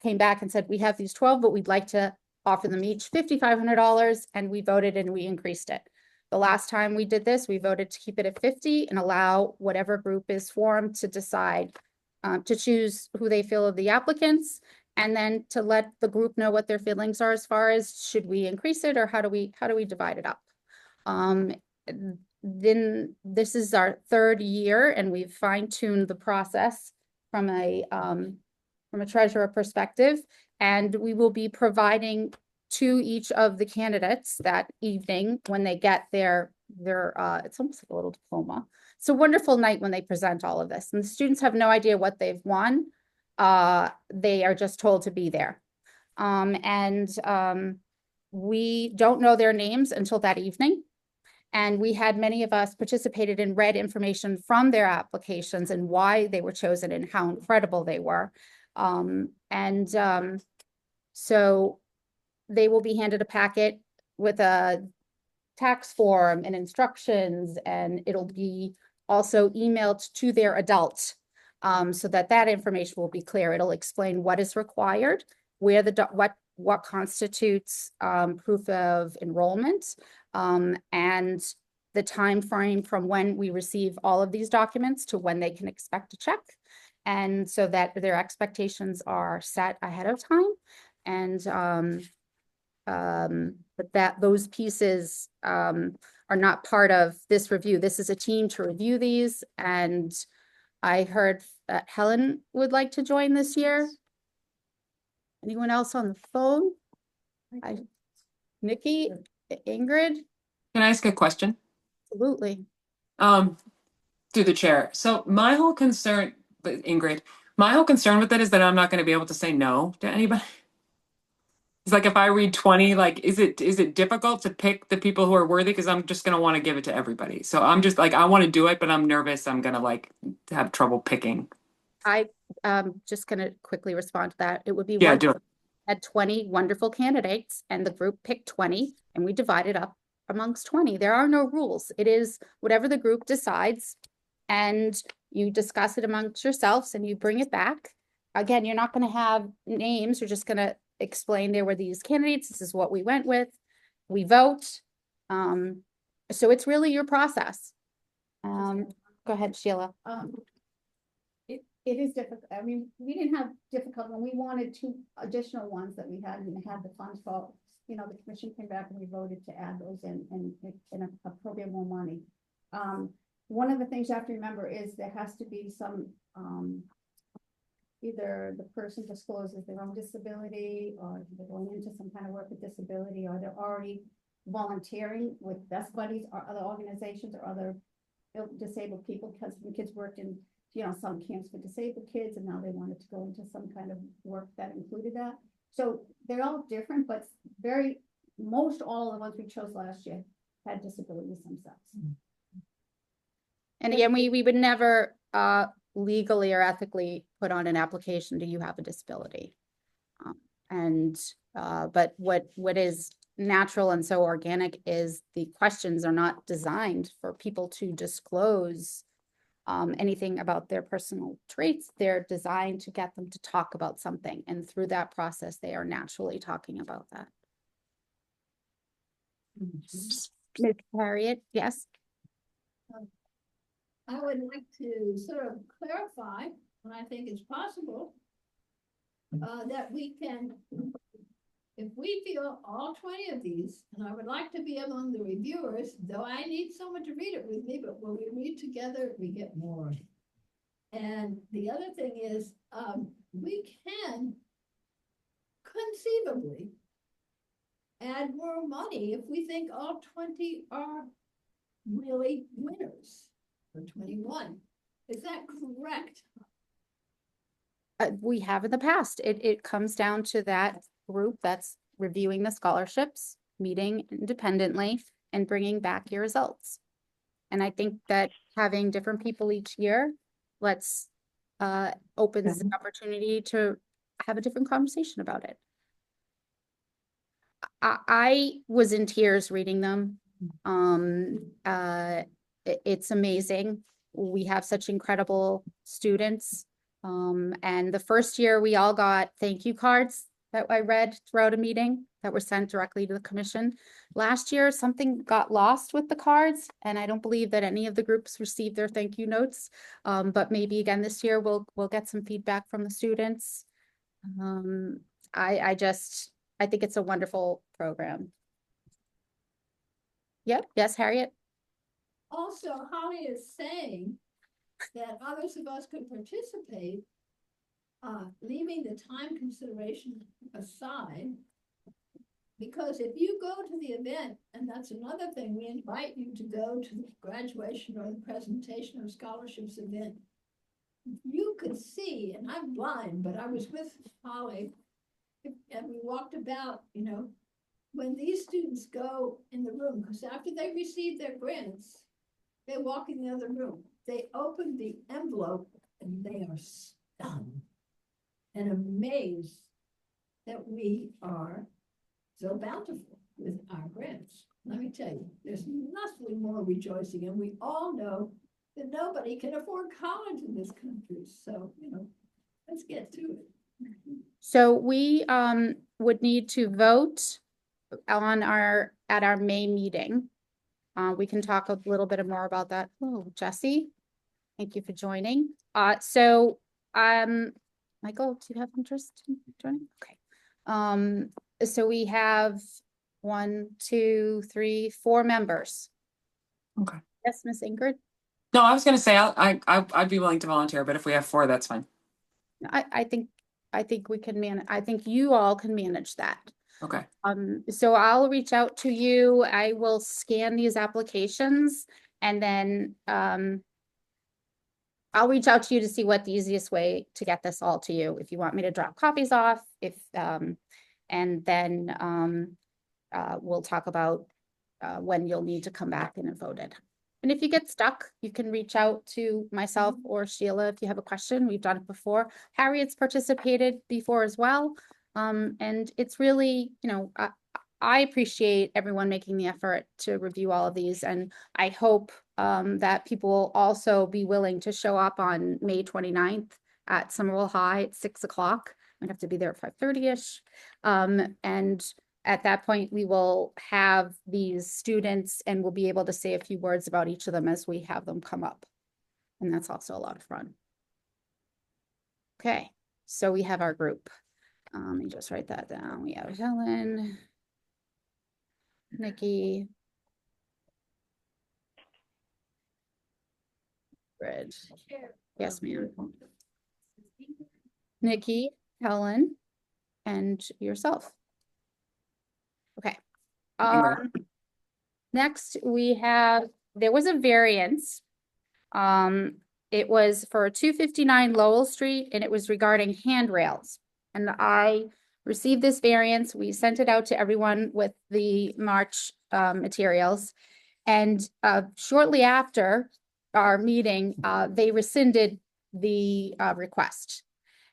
came back and said, we have these 12, but we'd like to offer them each $5,500, and we voted and we increased it. The last time we did this, we voted to keep it at 50 and allow whatever group is formed to decide to choose who they feel are the applicants, and then to let the group know what their feelings are as far as should we increase it or how do we divide it up. then this is our third year and we've fine-tuned the process from a treasurer perspective. And we will be providing to each of the candidates that evening when they get their it's almost like a little diploma. It's a wonderful night when they present all of this, and the students have no idea what they've won. They are just told to be there. We don't know their names until that evening. And we had many of us participated and read information from their applications and why they were chosen and how incredible they were. So they will be handed a packet with a tax form and instructions, and it'll be also emailed to their adult, so that information will be clear. It'll explain what is required, where what constitutes proof of enrollment, and the time frame from when we receive all of these documents to when they can expect a check, and so that their expectations are set ahead of time. And but that those pieces are not part of this review. This is a team to review these, and I heard that Helen would like to join this year. Anyone else on the phone? Nikki, Ingrid? Can I ask a question? Absolutely. Through the chair. So my whole concern, Ingrid, my whole concern with it is that I'm not going to be able to say no to anybody. It's like if I read 20, like, is it difficult to pick the people who are worthy? Because I'm just going to want to give it to everybody. So I'm just like, I want to do it, but I'm nervous. I'm going to like have trouble picking. I just going to quickly respond to that. It would be Yeah, do it. Had 20 wonderful candidates and the group picked 20 and we divided up amongst 20. There are no rules. It is whatever the group decides, and you discuss it amongst yourselves and you bring it back. Again, you're not going to have names. You're just going to explain there were these candidates. This is what we went with. We vote. So it's really your process. Go ahead, Sheila. It is difficult. I mean, we didn't have difficult when we wanted 2 additional ones that we hadn't had the funds for. You know, the commission came back and we voted to add those in and appropriate more money. One of the things you have to remember is there has to be some, either the person discloses their own disability, or they're going into some kind of work with disability, or they're already volunteering with Best Buddies or other organizations or other disabled people, because the kids worked in, you know, some camps for disabled kids, and now they wanted to go into some kind of work that included that. So they're all different, but most all of the ones we chose last year had disabilities themselves. And again, we would never legally or ethically put on an application, do you have a disability? But what is natural and so organic is the questions are not designed for people to disclose anything about their personal traits. They're designed to get them to talk about something, and through that process they are naturally talking about that. Ms. Harriet, yes? I would like to sort of clarify, and I think it's possible, that we can, if we feel all 20 of these, and I would like to be among the reviewers, though I need someone to read it with me, but when we read together, we get more. And the other thing is, we can conceivably add more money if we think all 20 are really winners, or 21. Is that correct? We have in the past. It comes down to that group that's reviewing the scholarships, meeting independently, and bringing back your results. And I think that having different people each year opens the opportunity to have a different conversation about it. I was in tears reading them. It's amazing. We have such incredible students. And the first year we all got thank you cards that I read throughout a meeting that were sent directly to the commission. Last year, something got lost with the cards, and I don't believe that any of the groups received their thank you notes. But maybe again this year we'll get some feedback from the students. I think it's a wonderful program. Yep. Yes, Harriet. also Holly is saying that others of us could participate, leaving the time consideration aside. Because if you go to the event, and that's another thing, we invite you to go to the graduation or the presentation of scholarships event. You could see, and I'm blind, but I was with Holly, and we walked about, you know, when these students go in the room, because after they receive their grants, they walk in the other room. They open the envelope and they are stunned and amazed that we are so bountiful with our grants. Let me tell you, there's nothing more rejoicing, and we all know that nobody can afford college in this country. So, you know, let's get to it. So we would need to vote on at our May meeting. We can talk a little bit more about that. Oh, Jesse, thank you for joining. So Michael, do you have interest in joining? Okay. So we have 1, 2, 3, 4 members. Okay. Yes, Miss Ingrid. No, I was gonna say I'd be willing to volunteer, but if we have 4, that's fine. I think we can manage. I think you all can manage that. Okay. So I'll reach out to you. I will scan these applications, and then I'll reach out to you to see what the easiest way to get this all to you. If you want me to drop copies off, and then we'll talk about when you'll need to come back and vote it. And if you get stuck, you can reach out to myself or Sheila if you have a question. We've done it before. Harriet's participated before as well. And it's really, you know, I appreciate everyone making the effort to review all of these. And I hope that people will also be willing to show up on May 29th at Somerville High at 6 o'clock. I'd have to be there at 5:30ish. And at that point, we will have these students and we'll be able to say a few words about each of them as we have them come up. And that's also a lot of fun. Okay, so we have our group. Let me just write that down. We have Helen, Nikki, Red. Yes, ma'am. Nikki, Helen, and yourself. Okay. Next, we have, there was a variance. It was for 259 Lowell Street, and it was regarding handrails. And I received this variance. We sent it out to everyone with the March materials. And shortly after our meeting, they rescinded the request.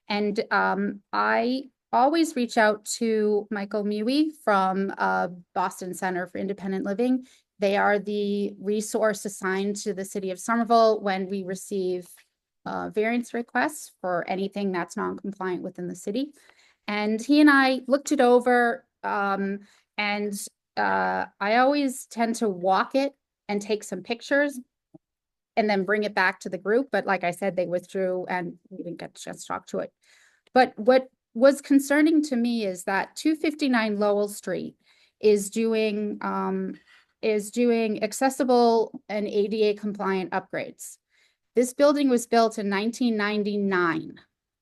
And I always reach out to Michael Mewey from Boston Center for Independent Living. They are the resource assigned to the city of Somerville when we receive variance requests for anything that's non-compliant within the city. And he and I looked it over, and I always tend to walk it and take some pictures and then bring it back to the group. But like I said, they withdrew and we didn't get a chance to talk to it. But what was concerning to me is that 259 Lowell Street is doing accessible and ADA compliant upgrades. This building was built in 1999.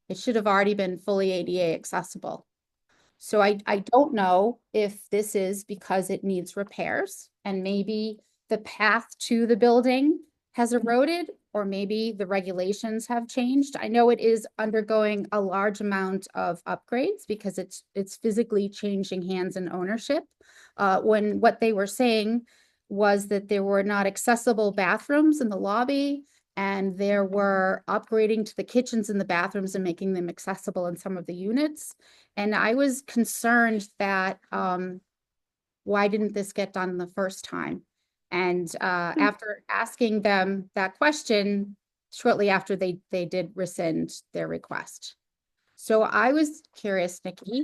It should have already been fully ADA accessible. So I don't know if this is because it needs repairs and maybe the path to the building has eroded, or maybe the regulations have changed. I know it is undergoing a large amount of upgrades because it's physically changing hands and ownership. When what they were saying was that there were not accessible bathrooms in the lobby, and there were upgrading to the kitchens and the bathrooms and making them accessible in some of the units. And I was concerned that why didn't this get done the first time? And after asking them that question, shortly after they did rescind their request. So I was curious, Nikki,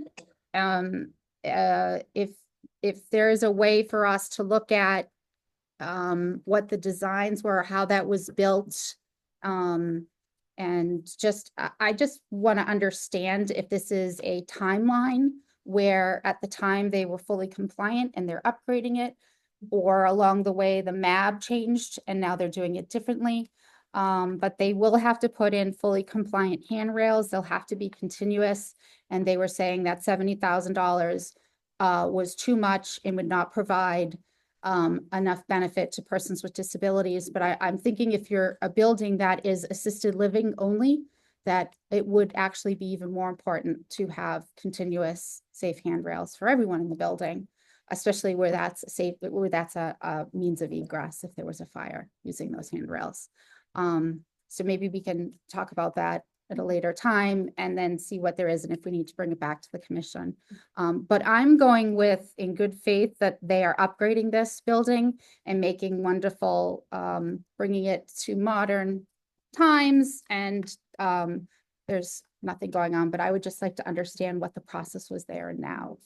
if there is a way for us to look at what the designs were, how that was built, and I just want to understand if this is a timeline where at the time they were fully compliant and they're upgrading it, or along the way, the MAB changed and now they're doing it differently. But they will have to put in fully compliant handrails. They'll have to be continuous. And they were saying that $70,000 was too much and would not provide enough benefit to persons with disabilities. But I'm thinking if you're a building that is assisted living only, that it would actually be even more important to have continuous safe handrails for everyone in the building, especially where that's safe, where that's a means of egress if there was a fire using those handrails. So maybe we can talk about that at a later time and then see what there is and if we need to bring it back to the commission. But I'm going with, in good faith, that they are upgrading this building and making wonderful, bringing it to modern times, and there's nothing going on, but I would just like to understand what the process was there and now.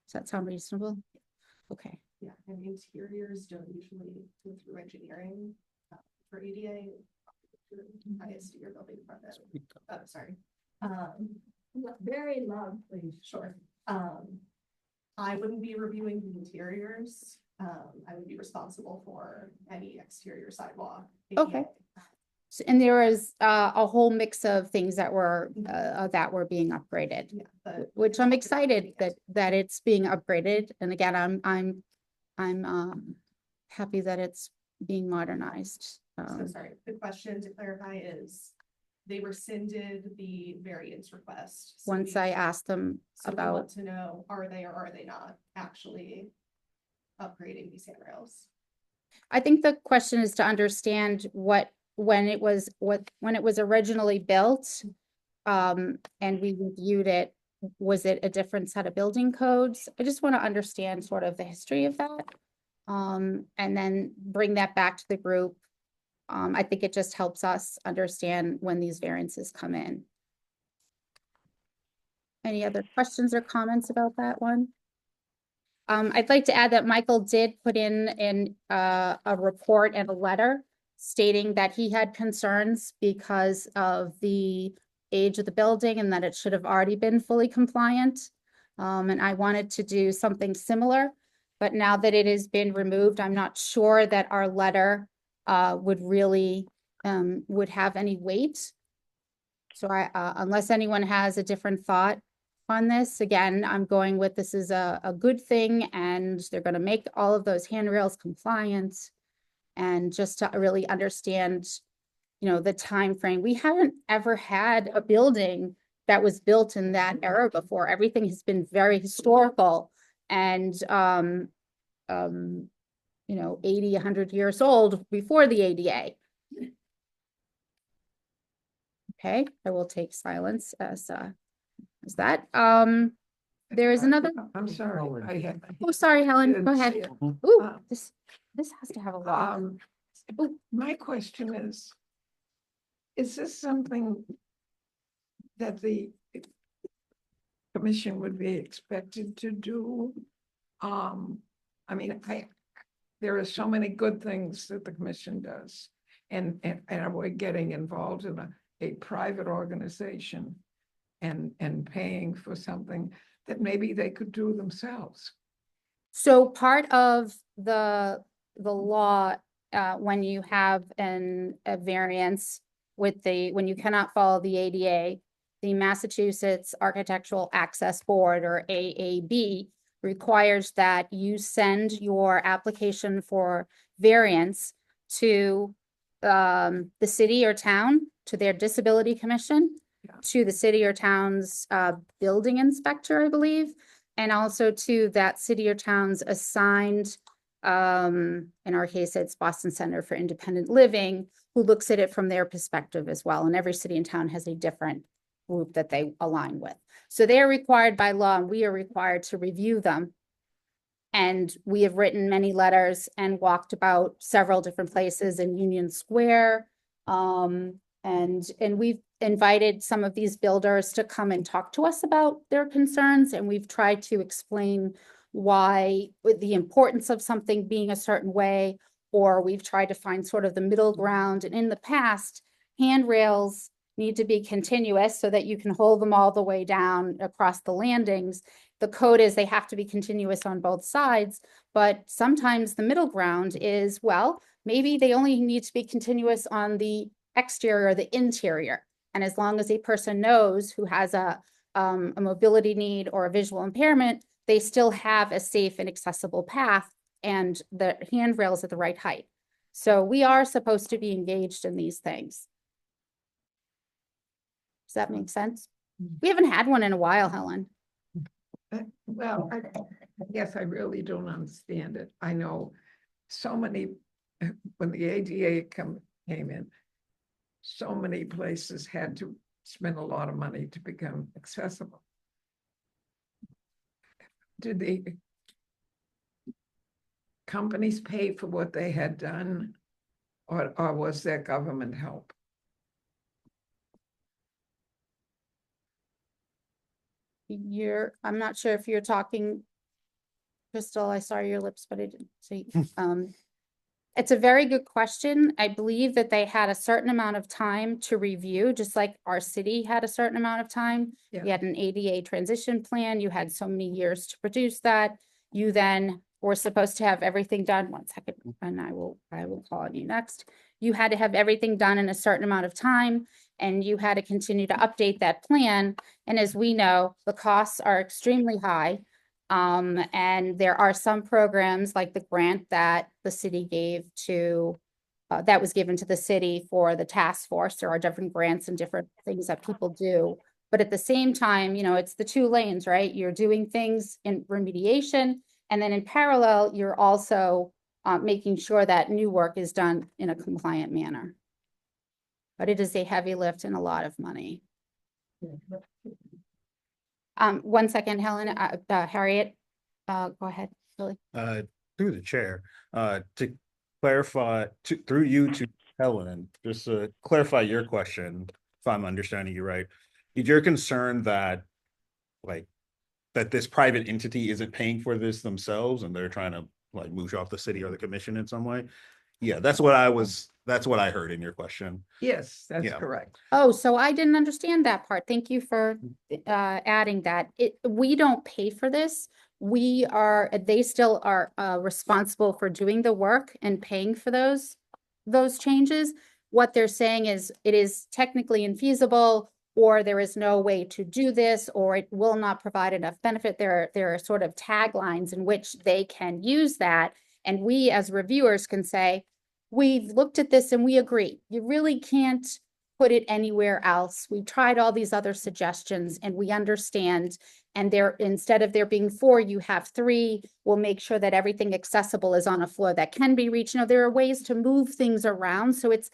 Does that sound reasonable? Okay. Yeah, and interiors don't usually go through engineering for ADA. Highest to your building permit. Oh, sorry. Very loud, please. Sure. I wouldn't be reviewing the interiors. I would be responsible for any exterior sidewalk. Okay. So, and there was a whole mix of things that were being upgraded, which I'm excited that it's being upgraded. And again, I'm happy that it's being modernized. So sorry, the question to clarify is, they rescinded the variance request. So once I asked them so we about, want to know, are they or are they not actually upgrading these handrails? I think the question is to understand when it was originally built, and we reviewed it, was it a different set of building codes? I just want to understand sort of the history of that, and then bring that back to the group. I think it just helps us understand when these variances come in. Any other questions or comments about that one? I'd like to add that Michael did put in a report and a letter stating that he had concerns because of the age of the building and that it should have already been fully compliant. And I wanted to do something similar, but now that it has been removed, I'm not sure that our letter would really would have any weight. So unless anyone has a different thought on this, again, I'm going with this is a good thing, and they're going to make all of those handrails compliant, and just to really understand, you know, the time frame. We haven't ever had a building that was built in that era before. Everything has been very historical and you know, 80, 100 years old before the ADA. Okay, I will take silence as that. There is another. I'm sorry. Oh, sorry, Helen, go ahead. Ooh, this has to have a lot. My question is this something that the commission would be expected to do? I mean, there are so many good things that the commission does, and we're getting involved in a private organization and paying for something that maybe they could do themselves. So part of the law, when you have a variance with when you cannot follow the ADA, the Massachusetts Architectural Access Board, or AAB, requires that you send your application for variance to the city or town, to their disability commission, to the city or town's building inspector, I believe, and also to that city or town's assigned, in our case, it's Boston Center for Independent Living, who looks at it from their perspective as well. And every city and town has a different group that they align with. So they are required by law, and we are required to review them. And we have written many letters and walked about several different places in Union Square. And we've invited some of these builders to come and talk to us about their concerns. And we've tried to explain why, with the importance of something being a certain way, or we've tried to find sort of the middle ground. And in the past, handrails need to be continuous so that you can hold them all the way down across the landings. The code is they have to be continuous on both sides, but sometimes the middle ground is, well, maybe they only need to be continuous on the exterior or the interior. And as long as a person knows who has a mobility need or a visual impairment, they still have a safe and accessible path and the handrails at the right height. So we are supposed to be engaged in these things. Does that make sense? We haven't had one in a while, Helen. Well, I guess I really don't understand it. I know so many, when the ADA came in, so many places had to spend a lot of money to become accessible. Did the companies pay for what they had done, or was there government help? I'm not sure if you're talking, Crystal, I saw your lips, but I didn't see. It's a very good question. I believe that they had a certain amount of time to review, just like our city had a certain amount of time. Yeah. You had an ADA transition plan. You had so many years to produce that. You then were supposed to have everything done. One second, and I will call on you next. You had to have everything done in a certain amount of time, and you had to continue to update that plan. And as we know, the costs are extremely high. And there are some programs like the grant that the city gave to, that was given to the city for the task force. There are different grants and different things that people do. But at the same time, you know, it's the two lanes, right? You're doing things in remediation, and then in parallel, you're also making sure that new work is done in a compliant manner. But it is a heavy lift and a lot of money. 1 second, Helen, Harriet, go ahead, Billy. Through the chair, to clarify, through you to Helen, just to clarify your question, if I'm understanding you right, is your concern that, like, that this private entity isn't paying for this themselves and they're trying to like moosh off the city or the commission in some way? Yeah, that's what I heard in your question. Yes, that's correct. Oh, so I didn't understand that part. Thank you for adding that. We don't pay for this. They still are responsible for doing the work and paying for those changes. What they're saying is it is technically infeasible, or there is no way to do this, or it will not provide enough benefit. There are sort of taglines in which they can use that. And we as reviewers can say, we've looked at this and we agree. You really can't put it anywhere else. We tried all these other suggestions and we understand. And instead of there being 4, you have 3. We'll make sure that everything accessible is on a floor that can be reached. You know, there are ways to move things around. So it's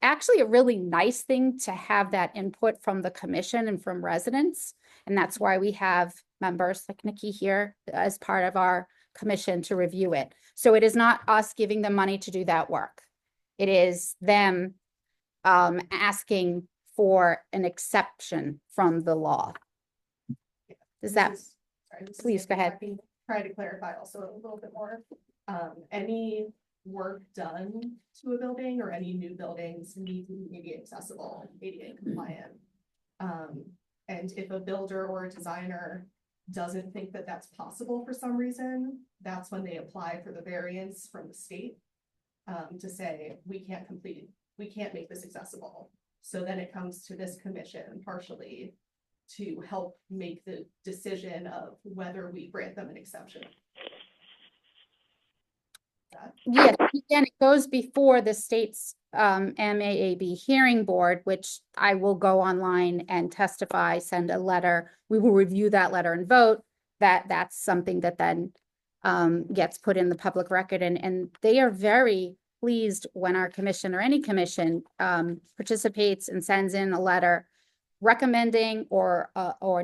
actually a really nice thing to have that input from the commission and from residents. And that's why we have members like Nikki here as part of our commission to review it. So it is not us giving them money to do that work. It is them asking for an exception from the law. Please go ahead. Try to clarify also a little bit more. Any work done to a building or any new buildings need to be ADA accessible, ADA compliant. And if a builder or a designer doesn't think that that's possible for some reason, that's when they apply for the variance from the state to say, we can't make this accessible. So then it comes to this commission partially to help make the decision of whether we grant them an exception. Yes, again, it goes before the state's MAAB hearing board, which I will go online and testify, send a letter. We will review that letter and vote. That's something that then gets put in the public record. And they are very pleased when our commission or any commission participates and sends in a letter recommending or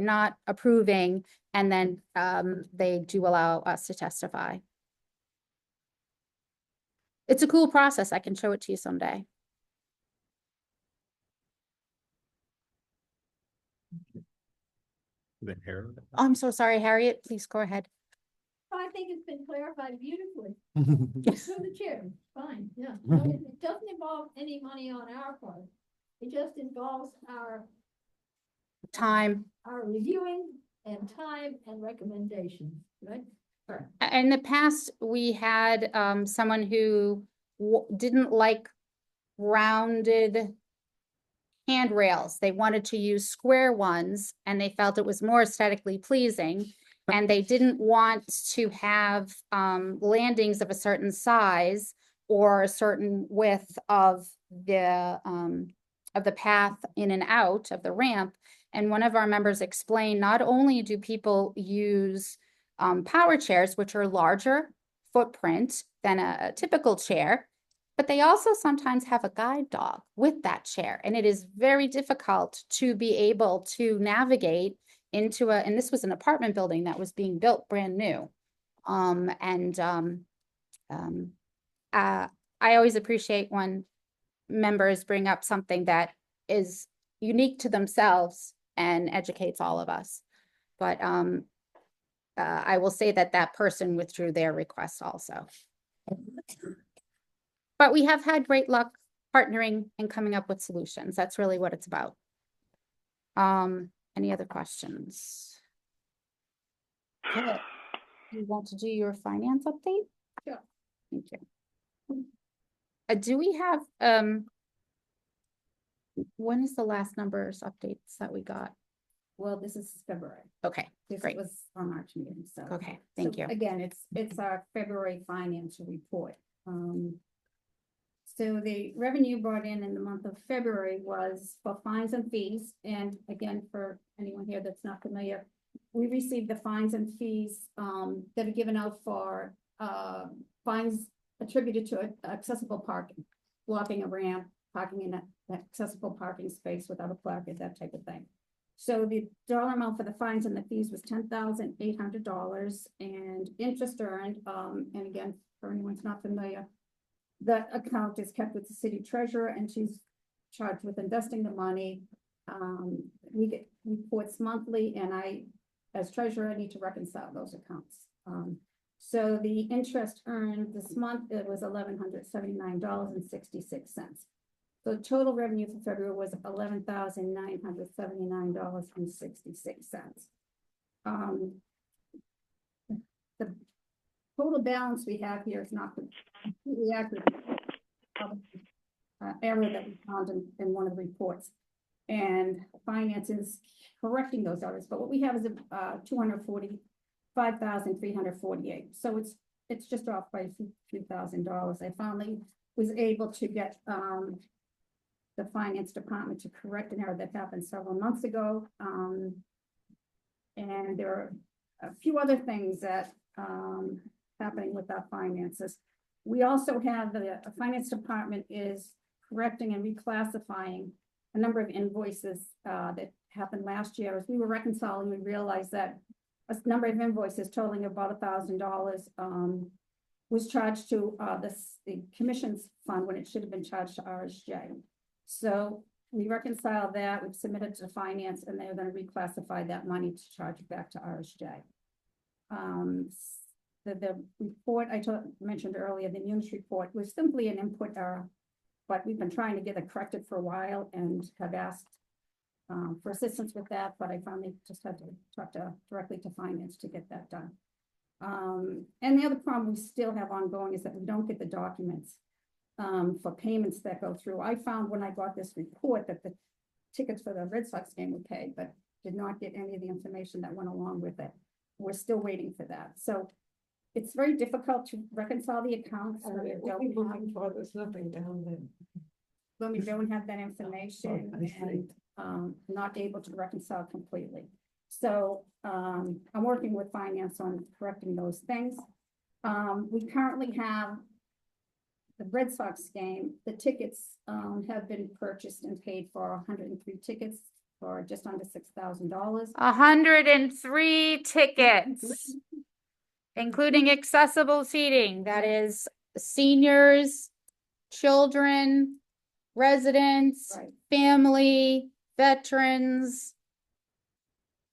not approving, and then they do allow us to testify. It's a cool process. I can show it to you someday. I'm so sorry, Harriet. Please go ahead. I think it's been clarified beautifully. Through the chair, fine, yeah. No, it doesn't involve any money on our part. It just involves our Time. reviewing and time and recommendations, right? In the past, we had someone who didn't like rounded handrails. They wanted to use square ones and they felt it was more aesthetically pleasing. And they didn't want to have landings of a certain size or a certain width of the path in and out of the ramp. And one of our members explained, not only do people use power chairs, which are larger footprint than a typical chair, but they also sometimes have a guide dog with that chair. And it is very difficult to be able to navigate into and this was an apartment building that was being built brand new. I always appreciate when members bring up something that is unique to themselves and educates all of us. But I will say that that person withdrew their request also. But we have had great luck partnering and coming up with solutions. That's really what it's about. Any other questions? Okay. You want to do your finance update? Sure. Thank you. Do we have, when is the last numbers updates that we got? Well, this is February. Okay, This great. was our March meeting, so. Okay, thank you. Again, it's our February financial report. So the revenue brought in the month of February was for fines and fees. And again, for anyone here that's not familiar, we received the fines and fees that are given out for fines attributed to accessible parking, blocking a ramp, parking in an accessible parking space without a placard, that type of thing. So the dollar amount for the fines and the fees was $10,800 and interest earned. And again, for anyone who's not familiar, that account is kept with the city treasurer and she's charged with investing the money. We get reports monthly and I, as treasurer, need to reconcile those accounts. So the interest earned this month, it was $1,179.66. So total revenue for February was $11,979.66. The total balance we have here is not completely accurate. Error that we found in one of the reports. And finance is correcting those errors, but what we have is $245,348. So it's just off by $3,000. I finally was able to get the finance department to correct an error that happened several months ago. And there are a few other things that happening with our finances. We also have the finance department is correcting and reclassifying a number of invoices that happened last year. As we were reconciling, we realized that a number of invoices totaling about $1,000 was charged to the commissions fund when it should have been charged to RSJ. So we reconciled that, we've submitted to finance, and they're going to reclassify that money to charge it back to RSJ. The report I mentioned earlier, the Munis report, was simply an input error, but we've been trying to get it corrected for a while and have asked for assistance with that, but I finally just had to talk directly to finance to get that done. And the other problem we still have ongoing is that we don't get the documents for payments that go through. I found when I got this report that the tickets for the Red Sox game were paid, but did not get any of the information that went along with it. We're still waiting for that. So it's very difficult to reconcile the accounts. When we There's nothing down there. when we don't have that information and not able to reconcile completely. So I'm working with finance on correcting those things. We currently have the Red Sox game. The tickets have been purchased and paid for 103 tickets for just under $6,000. 103 tickets, including accessible seating. That is seniors, children, residents, family, veterans,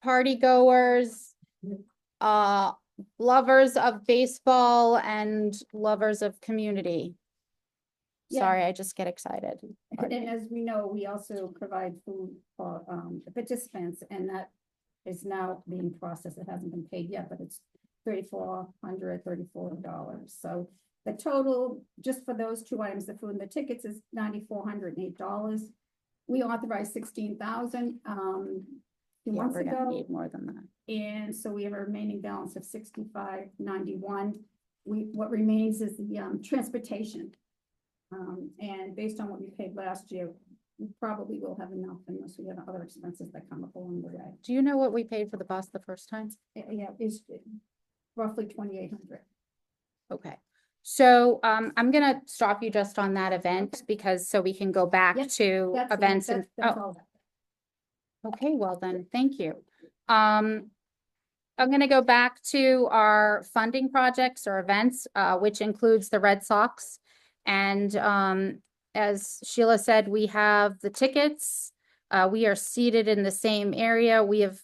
party goers, lovers of baseball and lovers of community. Yeah. Sorry, I just get excited. And as we know, we also provide food for the participants, and that is now being processed. It hasn't been paid yet, but it's $34. So the total, just for those two items, the food and the tickets, is $9,408. We authorized 16,000 2 Yeah, months we're gonna ago. need more than that. And so we have a remaining balance of 6591. What remains is the transportation. And based on what we paid last year, we probably will have enough unless we have other expenses that come up along the way. Do you know what we paid for the bus the first time? Yeah, it's roughly 2,800. Okay. So I'm gonna stop you just on that event because so we can go back Yep, to That's it. events and That's oh, all. okay, well then, thank you. I'm gonna go back to our funding projects or events, which includes the Red Sox. And as Sheila said, we have the tickets. We are seated in the same area. We have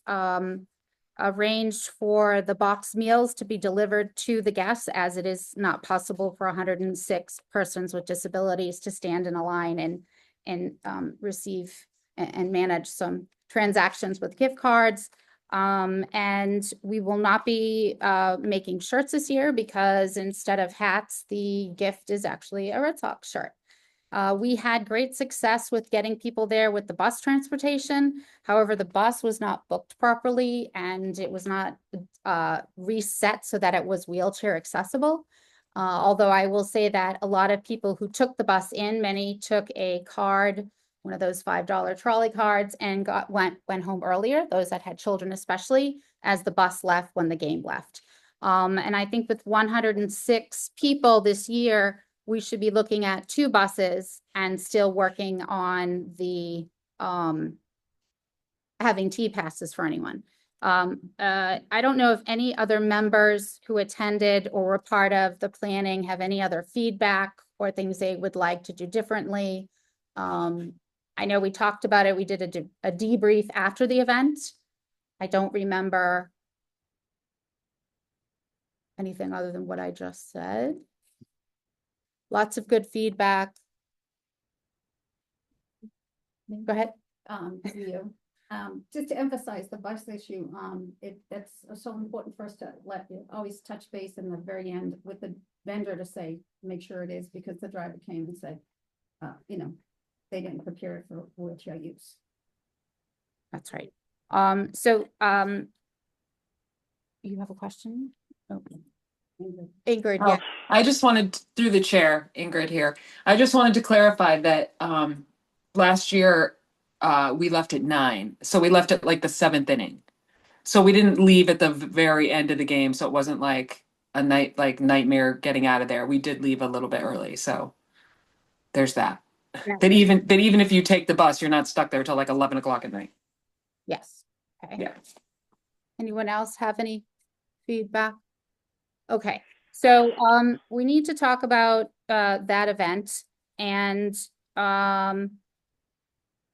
arranged for the box meals to be delivered to the guests, as it is not possible for 106 persons with disabilities to stand in a line and receive and manage some transactions with gift cards. And we will not be making shirts this year because instead of hats, the gift is actually a Red Sox shirt. We had great success with getting people there with the bus transportation. However, the bus was not booked properly and it was not reset so that it was wheelchair accessible. Although I will say that a lot of people who took the bus in, many took a card, one of those $5 trolley cards, and went home earlier, those that had children especially, as the bus left when the game left. And I think with 106 people this year, we should be looking at 2 buses and still working on the having T-passes for anyone. I don't know if any other members who attended or were part of the planning have any other feedback or things they would like to do differently. I know we talked about it. We did a debrief after the event. I don't remember anything other than what I just said. Lots of good feedback. Go ahead. Just to emphasize the bus issue, that's so important for us to always touch base in the very end with the vendor to say, make sure it is, because the driver came and said, they didn't prepare it for wheelchair use. That's right. You have a question? Okay. Ingrid, yeah. I just wanted, through the chair, Ingrid here, I just wanted to clarify that last year we left at 9. So we left at like the 7th inning. So we didn't leave at the very end of the game. So it wasn't like a nightmare getting out of there. We did leave a little bit early. So there's that. Yeah. That even if you take the bus, you're not stuck there till like 11 o'clock at night. Yes. Okay. Yeah. Anyone else have any feedback? Okay, so we need to talk about that event, and let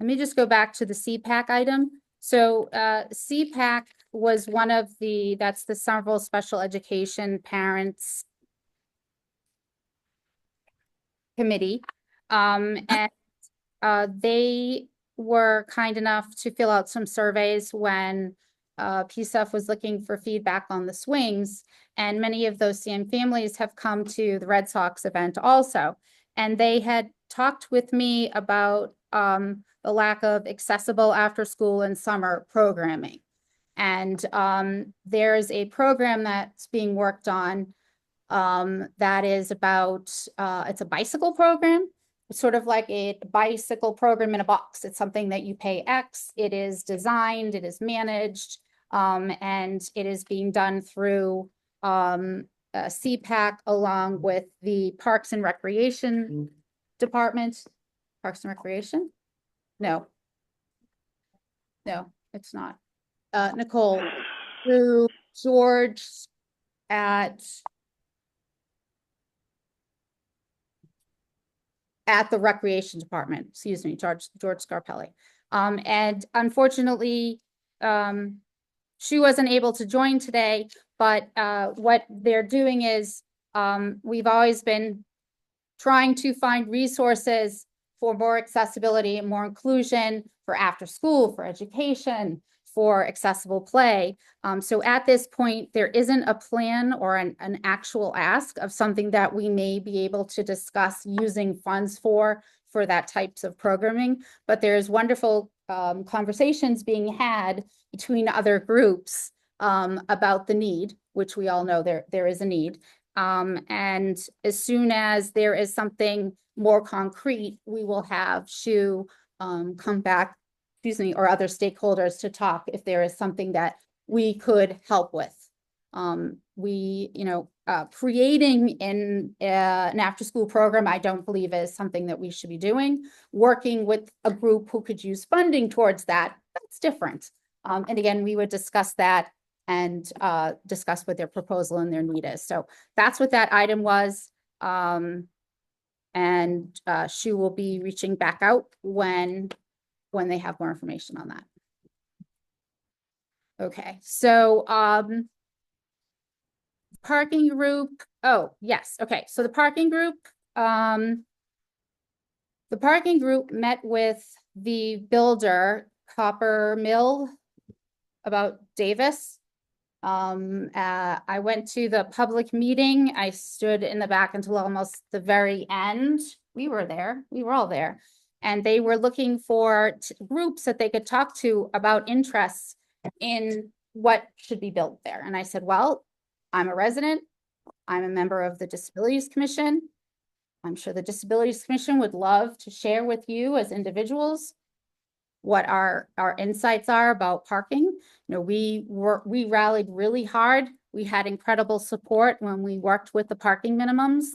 me just go back to the CPAC item. So CPAC was one of that's the Somerville Special Education Parents Committee, and they were kind enough to fill out some surveys when PSEF was looking for feedback on the swings, and many of those same families have come to the Red Sox event also. And they had talked with me about the lack of accessible after school and summer programming. And there's a program that's being worked on that is about, it's a bicycle program. It's sort of like a bicycle program in a box. It's something that you pay X, it is designed, it is managed, and it is being done through CPAC along with the Parks and Recreation Department. Parks and Recreation? No, it's not. Nicole, through George at the Recreation Department, excuse me, George Scarpelli. And unfortunately, she wasn't able to join today, but what they're doing is we've always been trying to find resources for more accessibility and more inclusion, for after school, for education, for accessible play. So at this point, there isn't a plan or an actual ask of something that we may be able to discuss using funds for that types of programming, but there's wonderful conversations being had between other groups about the need, which we all know there is a need. And as soon as there is something more concrete, we will have Shu come back, excuse me, or other stakeholders to talk if there is something that we could help with. Creating an after-school program, I don't believe is something that we should be doing. Working with a group who could use funding towards that, that's different. And again, we would discuss that and discuss what their proposal and their need is. So that's what that item was. And Shu will be reaching back out when they have more information on that. Okay, so parking group. Oh, yes. Okay, so the parking group met with the builder, Copper Mill, about Davis. I went to the public meeting. I stood in the back until almost the very end. We were there. We were all there. And they were looking for groups that they could talk to about interests in what should be built there. And I said, well, I'm a resident. I'm a member of the Disabilities Commission. I'm sure the Disabilities Commission would love to share with you as individuals what our insights are about parking. You know, we rallied really hard. We had incredible support when we worked with the parking minimums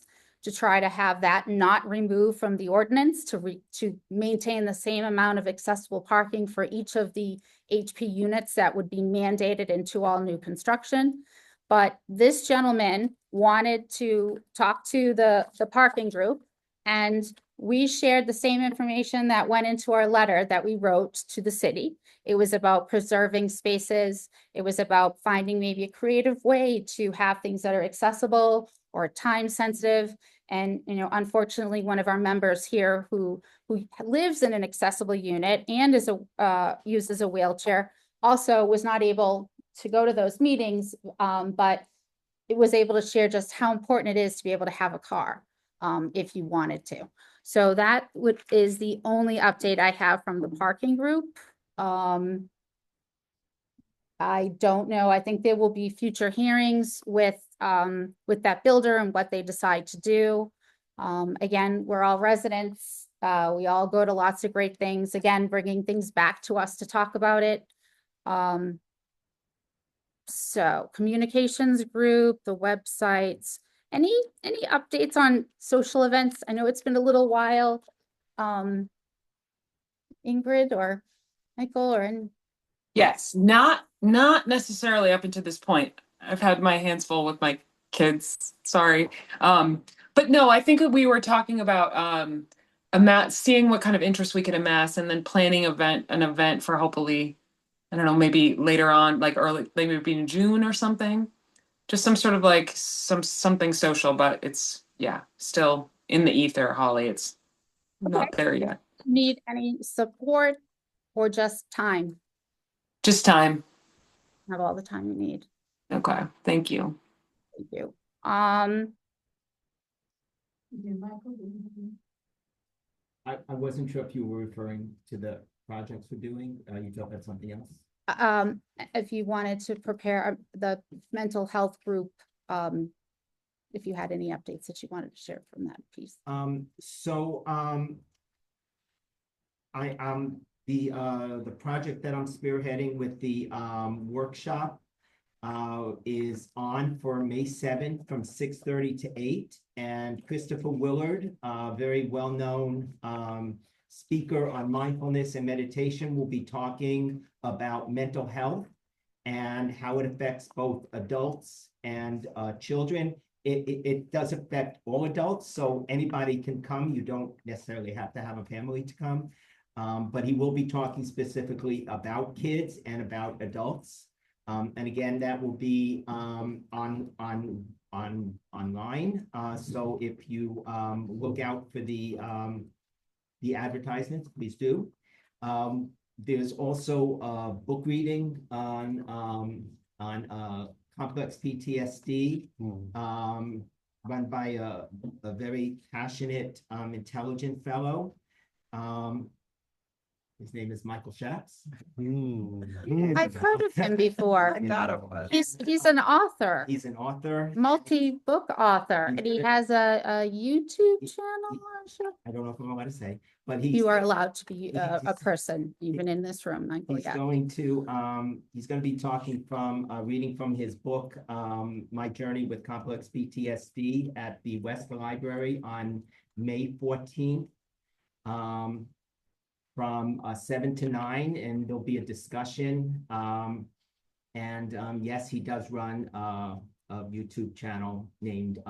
to try to have that not removed from the ordinance to maintain the same amount of accessible parking for each of the HP units that would be mandated into all new construction. But this gentleman wanted to talk to the parking group, and we shared the same information that went into our letter that we wrote to the city. It was about preserving spaces. It was about finding maybe a creative way to have things that are accessible or time sensitive. And, you know, unfortunately, one of our members here who lives in an accessible unit and uses a wheelchair also was not able to go to those meetings, but it was able to share just how important it is to be able to have a car if you wanted to. So that is the only update I have from the parking group. I don't know. I think there will be future hearings with that builder and what they decide to do. Again, we're all residents. We all go to lots of great things. Again, bringing things back to us to talk about it. So communications group, the websites, any updates on social events? I know it's been a little while. Ingrid or Michael or any? Yes, not necessarily up until this point. I've had my hands full with my kids. Sorry. But no, I think that we were talking about seeing what kind of interest we could amass and then planning an event for hopefully, I don't know, maybe later on, like early, maybe in June or something. Just some sort of like something social, but it's still in the ether, Holly. It's not there yet. Need any support or just time? Just time. Have all the time you need. Okay, thank you. Thank you. I wasn't sure if you were referring to the projects we're doing. You talked about something else. If you wanted to prepare the mental health group, if you had any updates that you wanted to share from that piece. The project that I'm spearheading with the workshop is on for May 7th from 6:30 to 8. And Christopher Willard, a very well-known speaker on mindfulness and meditation, will be talking about mental health and how it affects both adults and children. It does affect all adults, so anybody can come. You don't necessarily have to have a family to come. But he will be talking specifically about kids and about adults. And again, that will be online. So if you look out for the the advertisements, please do. There's also a book reading on complex PTSD, run by a very passionate, intelligent fellow. His name is Michael Schatz. I've heard of him before. I thought it was. He's an author, He's an author. multi-book author, and he has a YouTube channel. I'm sure. I don't know if I'm allowed to say, but he's. You are allowed to be a person, even in this room, Michael. He's Yeah. going to be talking from, reading from his book, My Journey with Complex PTSD at the West Library on May 14th. From 7 to 9, and there'll be a discussion. Yes, he does run a YouTube channel named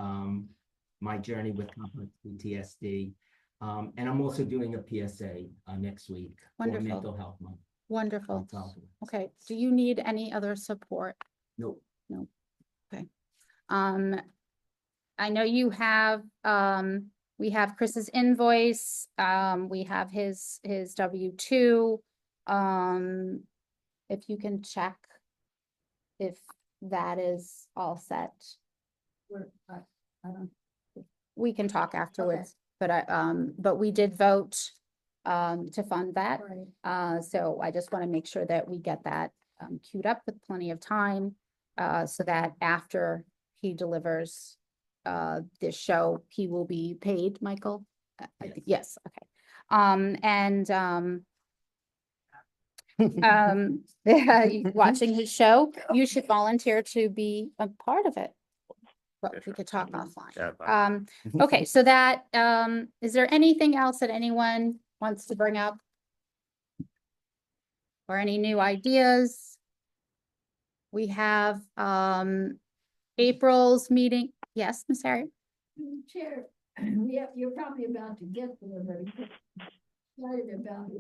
My Journey with Complex PTSD. And I'm also doing a PSA next week for Wonderful. Mental Health Month. Wonderful. That's all. Okay. Do you need any other support? Nope. No. Okay. I know you have, we have Chris's invoice, we have his W-2. If you can check if that is all set. I don't. We can talk afterwards, but we did vote to fund that. Right. So I just want to make sure that we get that queued up with plenty of time, so that after he delivers this show, he will be paid, Michael? I think, yes, okay. Watching his show, you should volunteer to be a part of it. But we could talk offline. Okay, so that, is there anything else that anyone wants to bring up? Or any new ideas? We have April's meeting. Yes, Ms. Harriet? Chair, you're probably about to get there, but excited about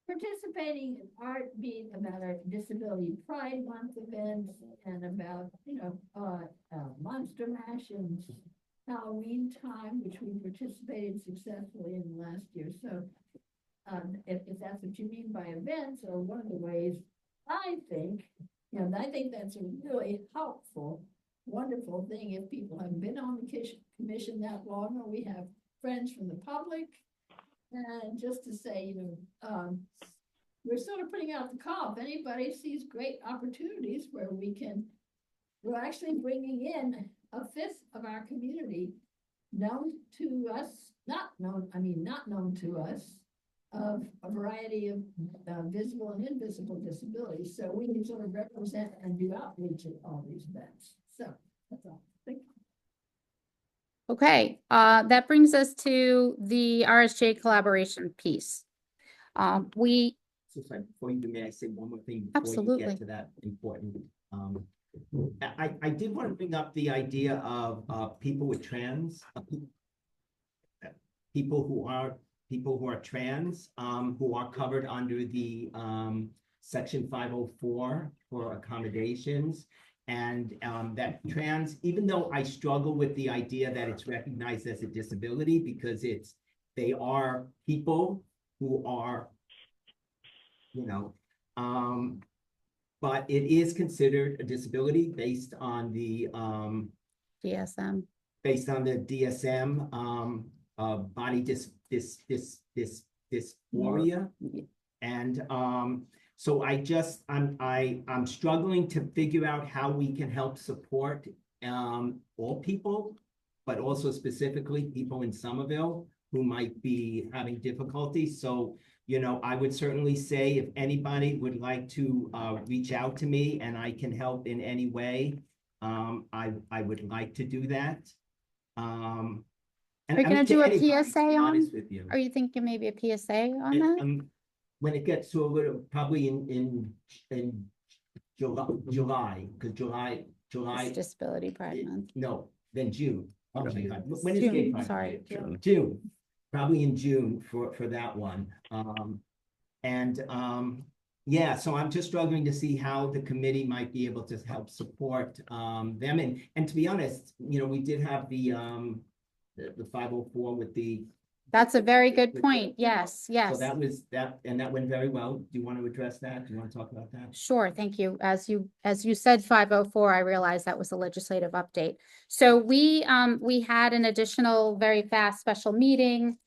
participating in art, being about our Disability Pride Month events, and about, Monster Mash and Halloween time, which we participated successfully in last year. So if that's what you mean by events, or one of the ways, I think that's a really helpful, wonderful thing if people haven't been on the commission that long, or we have friends from the public. And just to say, we're sort of putting out the call. If anybody sees great opportunities where we're actually bringing in a fifth of our community known to us, not known to us, of a variety of visible and invisible disabilities. So we can sort of represent and do outreach at all these events. So that's all. Thank you. Okay, that brings us to the RSJ collaboration piece. So sorry, before you do, may I say one more thing before you get to that important? I did want to bring up the idea of people with people who are trans, who are covered under the Section 504 for accommodations. And that trans, even though I struggle with the idea that it's recognized as a disability, because they are people who are, but it is considered a disability based on the DSM. Based on the DSM, body dysphoria, and so I'm struggling to figure out how we can help support all people, but also specifically people in Somerville who might be having difficulty. So, I would certainly say if anybody would like to reach out to me and I can help in any way, I would like to do that. Are you going to do a PSA on? Are you thinking maybe a PSA on that? When it gets to a little, probably in July, because July. It's Disability Pride Month. No, then June. Oh my God. When is June, Gay Pride? sorry. June, probably in June for that one. Yeah, so I'm just struggling to see how the committee might be able to help support them. And to be honest, we did have the 504 with the That's a very good point. Yes, So yes. that was that, and that went very well. Do you want to address that? Do you want to talk about that? Sure, thank you. As you said 504, I realized that was a legislative update. So we had an additional very fast special meeting,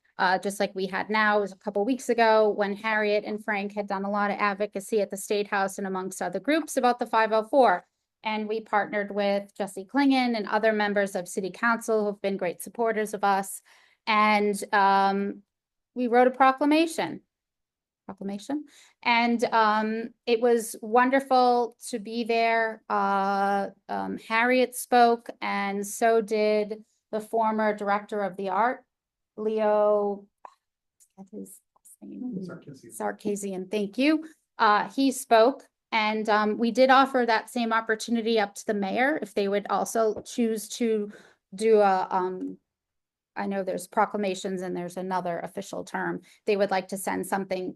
just like we had now. It was a couple weeks ago when Harriet and Frank had done a lot of advocacy at the State House and amongst other groups about the 504. And we partnered with Jesse Klingon and other members of City Council who've been great supporters of us. And we wrote a proclamation. And it was wonderful to be there. Harriet spoke, and so did the former director of the art, Leo, what's his name? Sarkisian, thank you. He spoke, and we did offer that same opportunity up to the mayor if they would also choose to do a I know there's proclamations and there's another official term. They would like to send something,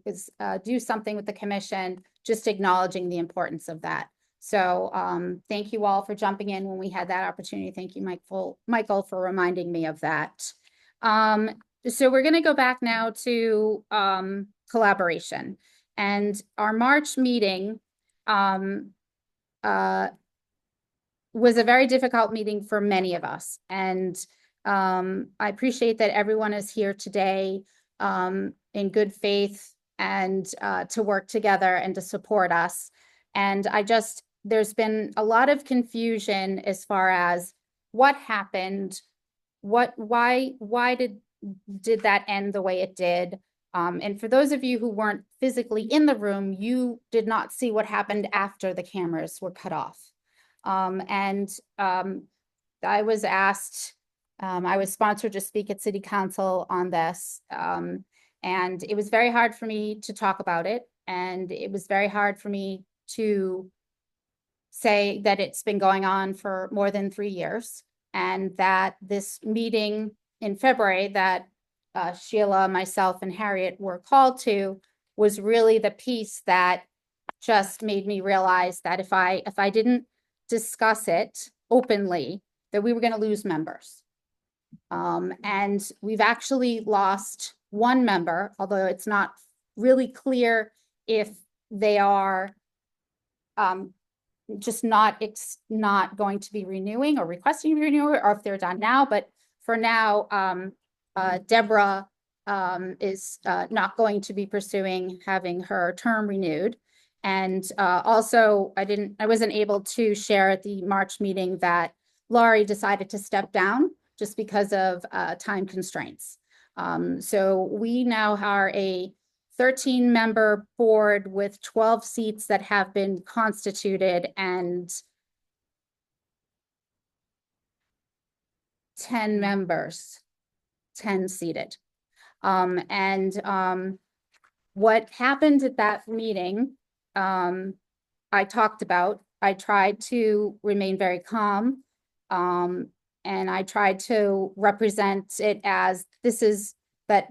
do something with the commission, just acknowledging the importance of that. So thank you all for jumping in when we had that opportunity. Thank you, Michael, for reminding me of that. So we're going to go back now to collaboration. And our March meeting was a very difficult meeting for many of us. And I appreciate that everyone is here today in good faith and to work together and to support us. And there's been a lot of confusion as far as what happened, why did that end the way it did? And for those of you who weren't physically in the room, you did not see what happened after the cameras were cut off. I was asked, I was sponsored to speak at City Council on this, and it was very hard for me to talk about it, and it was very hard for me to say that it's been going on for more than 3 years, and that this meeting in February that Sheila, myself, and Harriet were called to was really the piece that just made me realize that if I didn't discuss it openly, that we were going to lose members. And we've actually lost one member, although it's not really clear if they are just not going to be renewing or requesting renewal, or if they're done now. But for now, Deborah is not going to be pursuing having her term renewed. And also, I wasn't able to share at the March meeting that Laurie decided to step down just because of time constraints. So we now are a 13-member board with 12 seats that have been constituted and 10 members, 10 seated. What happened at that meeting, I talked about. I tried to remain very calm, and I tried to represent it as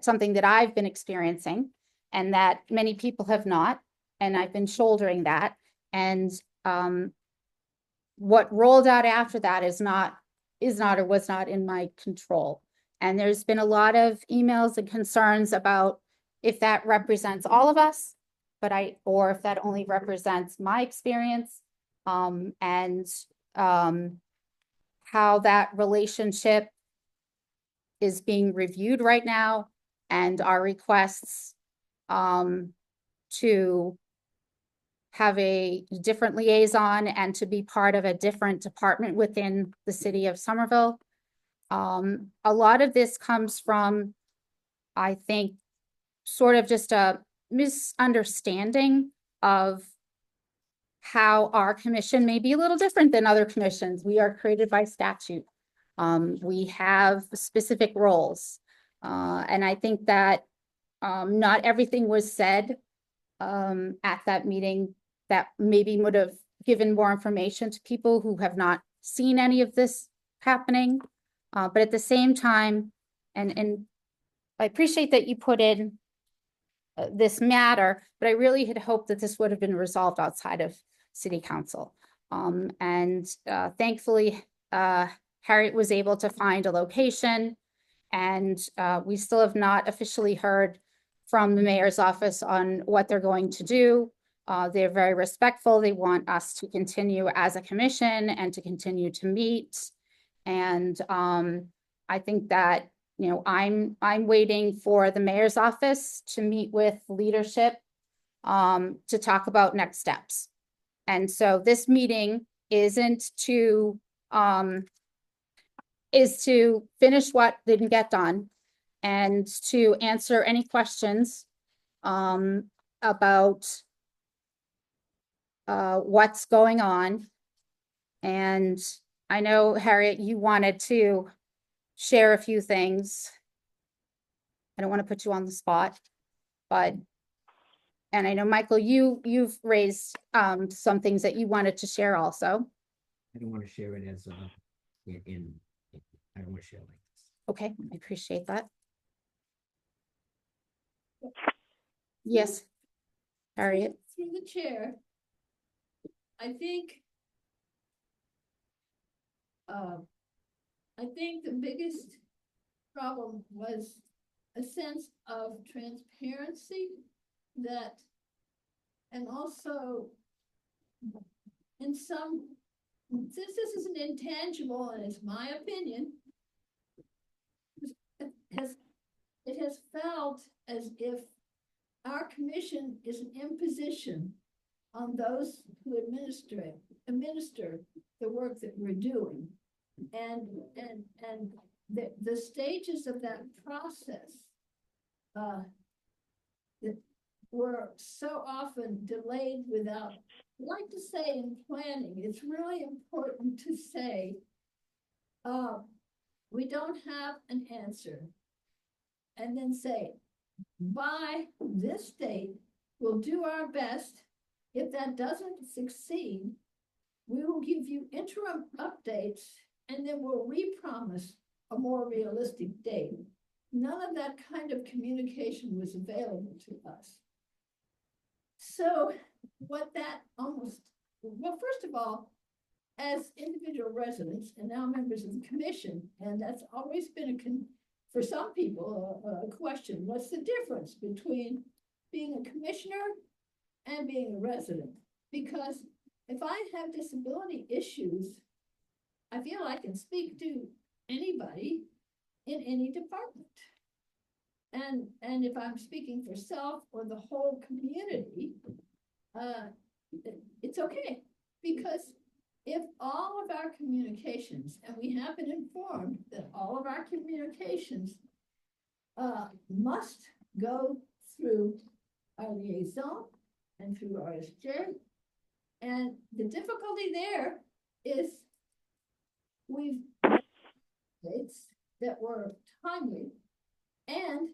something that I've been experiencing and that many people have not, and I've been shouldering that. And what rolled out after that is not or was not in my control. And there's been a lot of emails and concerns about if that represents all of us, or if that only represents my experience, and how that relationship is being reviewed right now, and our requests to have a different liaison and to be part of a different department within the city of Somerville. A lot of this comes from, I think, sort of just a misunderstanding of how our commission may be a little different than other commissions. We are created by statute. We have specific roles. And I think that not everything was said at that meeting that maybe would have given more information to people who have not seen any of this happening. But at the same time, and I appreciate that you put in this matter, but I really had hoped that this would have been resolved outside of City Council. Thankfully, Harriet was able to find a location, And we still have not officially heard from the mayor's office on what they're going to do. They're very respectful. They want us to continue as a commission and to continue to meet. And I think that, you know, I'm waiting for the mayor's office to meet with leadership to talk about next steps. And so this meeting isn't to is to finish what didn't get done and to answer any questions about what's going on. And I know, Harriet, you wanted to share a few things. I don't want to put you on the spot, but, and I know, Michael, you've raised some things that you wanted to share also. I don't want to share it as I don't want to share like this. Okay, I appreciate that. Yes, Harriet. Through the chair, I think the biggest problem was a sense of transparency that, and also in some, since this is an intangible and it's my opinion, it has felt as if our commission is an imposition on those who administer the work that we're doing. And the stages of that process that were so often delayed without, I like to say in planning, it's really important to say, we don't have an answer. And then say, by this date, we'll do our best. If that doesn't succeed, we will give you interim updates and then we'll re-promise a more realistic date. None of that kind of communication was available to us. So what that almost, well, first of all, as individual residents and now members of the commission, and that's always been for some people, a question, what's the difference between being a commissioner and being a resident? Because if I have disability issues, I feel I can speak to anybody in any department. And if I'm speaking for self or the whole community, it's okay. Because if all of our communications, and we have been informed that all of our communications must go through our liaison and through RSJ, and the difficulty there is we've dates that were timely, and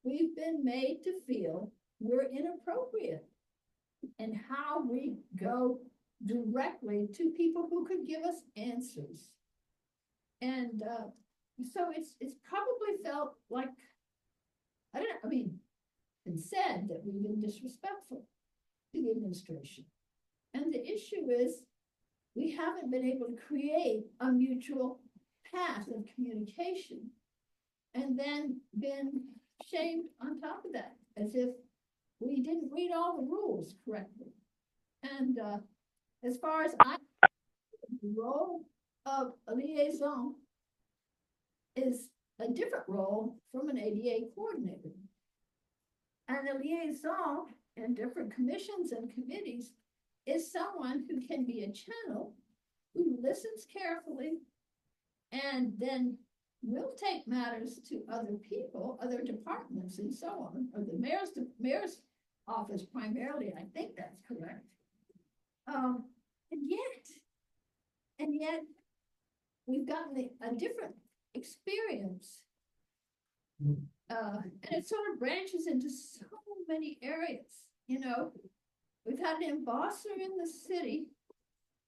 we've been made to feel we're inappropriate in how we go directly to people who could give us answers. And so it's probably felt like, I don't know, I mean, it's said that we've been disrespectful to the administration. And the issue is we haven't been able to create a mutual path of communication and then been shamed on top of that, as if we didn't read all the rules correctly. And as far as the role of a liaison is a different role from an ADA coordinator. And a liaison in different commissions and committees is someone who can be a channel, who listens carefully, and then will take matters to other people, other departments, and so on, or the mayor's office primarily. I think that's correct. And yet, we've gotten a different experience. And it sort of branches into so many areas. You know, we've had an embosser in the city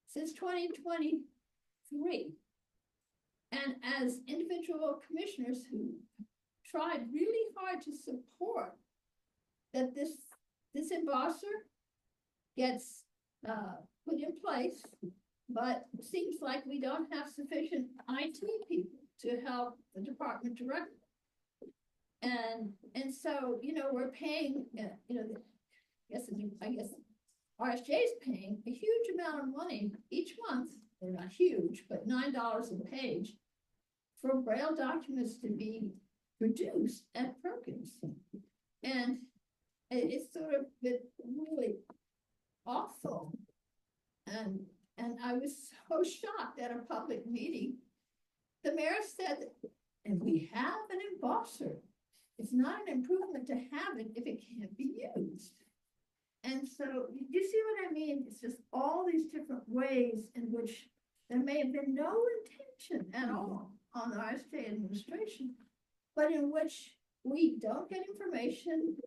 since 2023. And as individual commissioners who tried really hard to support that this embosser gets put in place, but it seems like we don't have sufficient IT people to help the department directly. And so, we're paying, I guess RSJ is paying a huge amount of money each month, or not huge, but $9 a page for Braille documents to be produced at Perkins. And it's sort of been really awful. And I was so shocked at a public meeting. The mayor said, and we have an embosser. It's not an improvement to have it if it can't be used. And so you see what I mean? It's just all these different ways in which there may have been no intention at all on the RSJ administration, but in which we don't get information.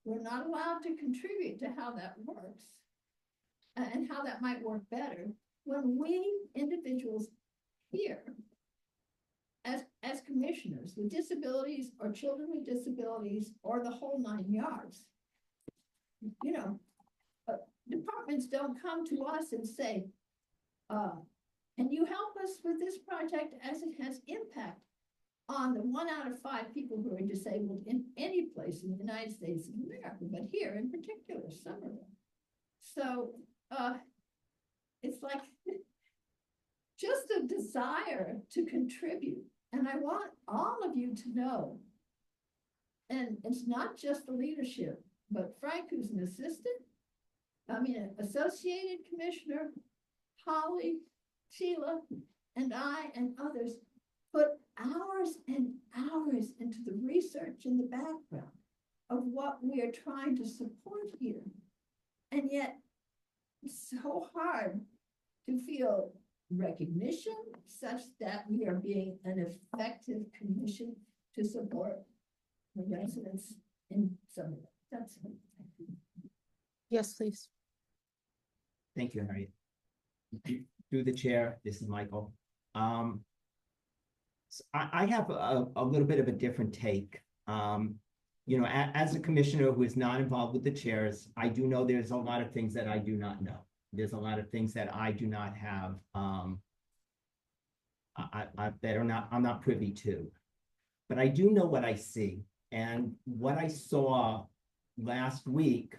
We're not allowed to contribute to how that works and how that might work better when we individuals here as commissioners with disabilities or children with disabilities or the whole 9 yards, departments don't come to us and say, can you help us with this project as it has impact on the 1 out of 5 people who are disabled in any place in the United States of America, but here in particular, Somerville. So it's like just a desire to contribute. And I want all of you to know, and it's not just the leadership, but Frank, who's an assistant, an associated commissioner, Holly, Sheila, and I, and others put hours and hours into the research in the background of what we are trying to support here. And yet it's so hard to feel recognition such that we are being an effective commission to support the residents in Somerville. That's it. Yes, please. Thank you, Harriet. Through the chair, this is Michael. So I have a little bit of a different take. As a commissioner who is not involved with the chairs, I do know there's a lot of things that I do not know. There's a lot of things that I do not have, I'm not privy to. But I do know what I see. And what I saw last week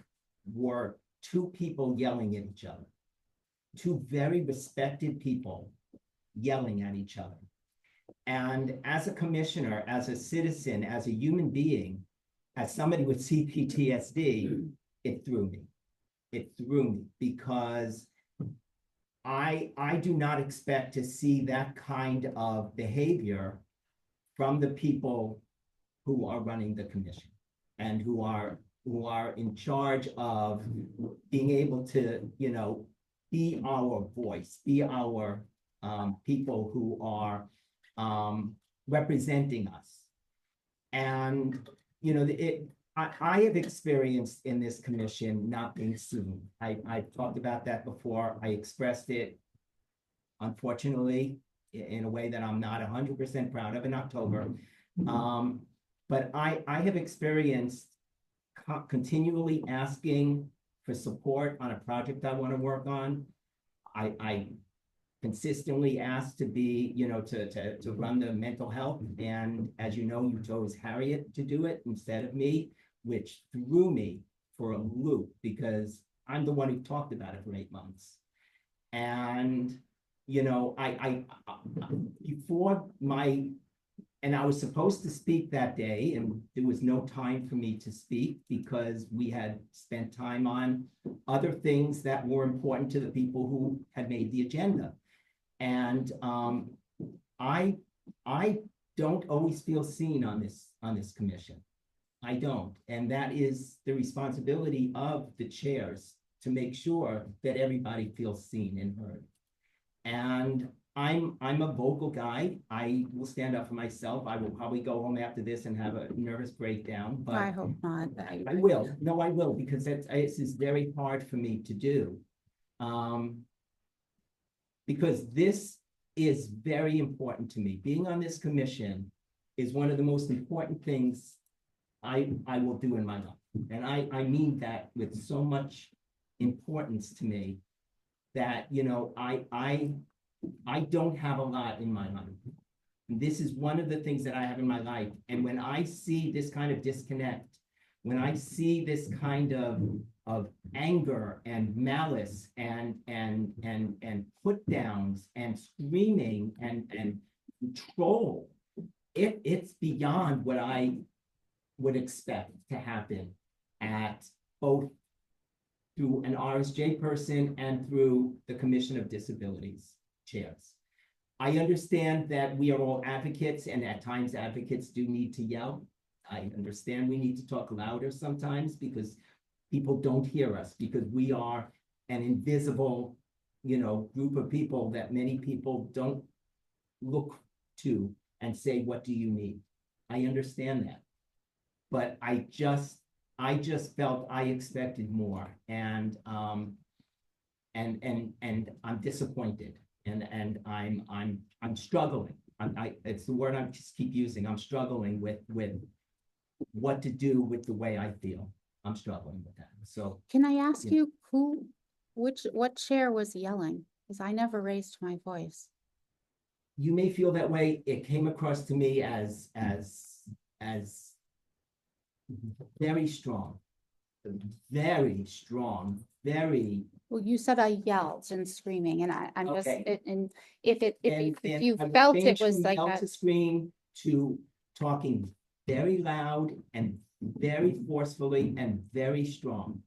were 2 people yelling at each other. 2 very respected people yelling at each other. And as a commissioner, as a citizen, as a human being, as somebody with CPTSD, it threw me. It threw me because I do not expect to see that kind of behavior from the people who are running the commission and who are in charge of being able to, be our voice, be our people who are representing us. And, I have experienced in this commission not being seen. I've talked about that before. I expressed it, unfortunately, in a way that I'm not 100% proud of in October. But I have experienced continually asking for support on a project I want to work on. I consistently asked to be, to run the mental health. And as you know, you chose Harriet to do it instead of me, which threw me for a loop because I'm the one who talked about it for 8 months. And, I was supposed to speak that day, and there was no time for me to speak because we had spent time on other things that were important to the people who had made the agenda. And I don't always feel seen on this commission. I don't. And that is the responsibility of the chairs to make sure that everybody feels seen and heard. And I'm a vocal guy. I will stand up for myself. I will probably go home after this and have a nervous breakdown, but I hope not. I will. No, I will, because it's very hard for me to do. Because this is very important to me. Being on this commission is one of the most important things I will do in my life. And I mean that with so much importance to me that, I don't have a lot in my life. This is one of the things that I have in my life. And when I see this kind of disconnect, when I see this kind of anger and malice and put downs and screaming and control, it's beyond what I would expect to happen at both through an RSJ person and through the Commission of Disabilities chairs. I understand that we are all advocates, and at times advocates do need to yell. I understand we need to talk louder sometimes because people don't hear us, because we are an invisible, group of people that many people don't look to and say, what do you need? I understand that. But I just felt I expected more, and I'm disappointed, and I'm struggling. It's the word I just keep using. I'm struggling with what to do with the way I feel. I'm struggling with that. So Can I ask you what chair was yelling? Because I never raised my voice. you may feel that way. It came across to me as very strong, very. Well, you said I yelled and screaming, and I'm just, Okay. and if you I would felt it change was from like yell that. to scream to talking very loud and very forcefully and very strong.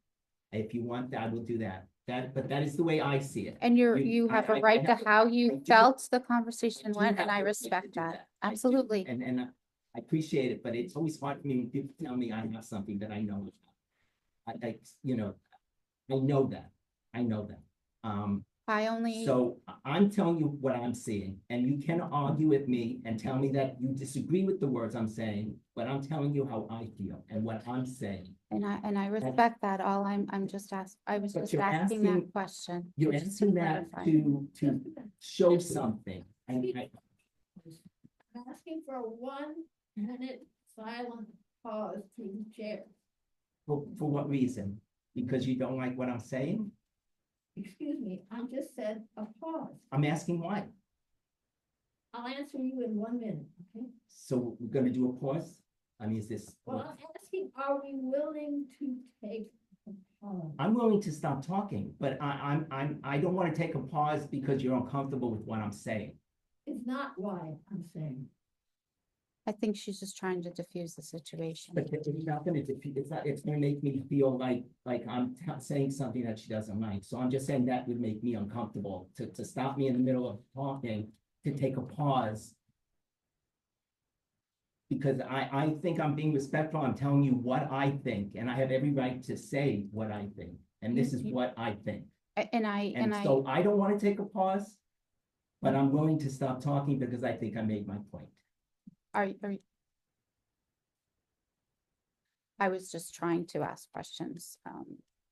If you want that, I will do that. But that is the way I see it. And you have a right to how I you do- felt the conversation do went, have and I the right to respect do that. I do. Absolutely. And I appreciate it, but it's always hard for me when people tell me I have something that I know. I know that. I know that. I only. So I'm telling you what I'm seeing, and you can argue with me and tell me that you disagree with the words I'm saying, but I'm telling you how I feel and what I'm saying. And I respect that. All I'm just I was But just you're asking that asking- question. You're just asking that clarify. to show something, and Asking for a 1-minute silent pause through the chair. for what reason? Because you don't like what I'm saying? Excuse me, I just said a pause. I'm asking why. I'll answer you in 1 minute, okay? So we're gonna do a pause? I mean, is this? Well, I'm asking, are we willing to take a pause? I'm willing to stop talking, but I don't want to take a pause because you're uncomfortable with what I'm saying. It's not why I'm saying. I think she's just trying to diffuse the situation. But it's not gonna, it's gonna make me feel like I'm saying something that she doesn't like. So I'm just saying that would make me uncomfortable to stop me in the middle of talking, to take a pause. Because I think I'm being respectful. I'm telling you what I think, and I have every right to say what I think. And this is what I think. And so I don't want to take a pause, but I'm willing to stop talking because I think I made my point. I was just trying to ask questions.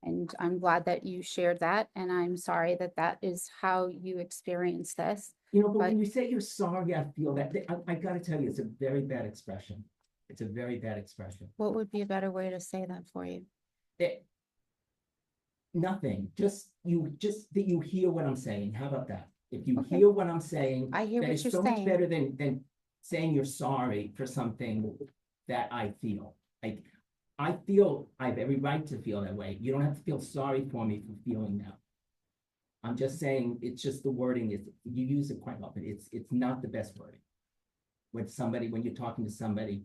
And I'm glad that you shared that, and I'm sorry that that is how you experience this. But when you say you're sorry, I feel that, I gotta tell you, it's a very bad expression. It's a very bad expression. What would be a better way to say that for you? Nothing, just that you hear what I'm saying. How about that? If you Okay. hear what I'm saying, I hear that what is you're so much saying. better than saying you're sorry for something that I feel. Like, I feel I have every right to feel that way. You don't have to feel sorry for me for feeling that. I'm just saying, it's just the wording is, you use it quite often. It's not the best wording. When you're talking to somebody,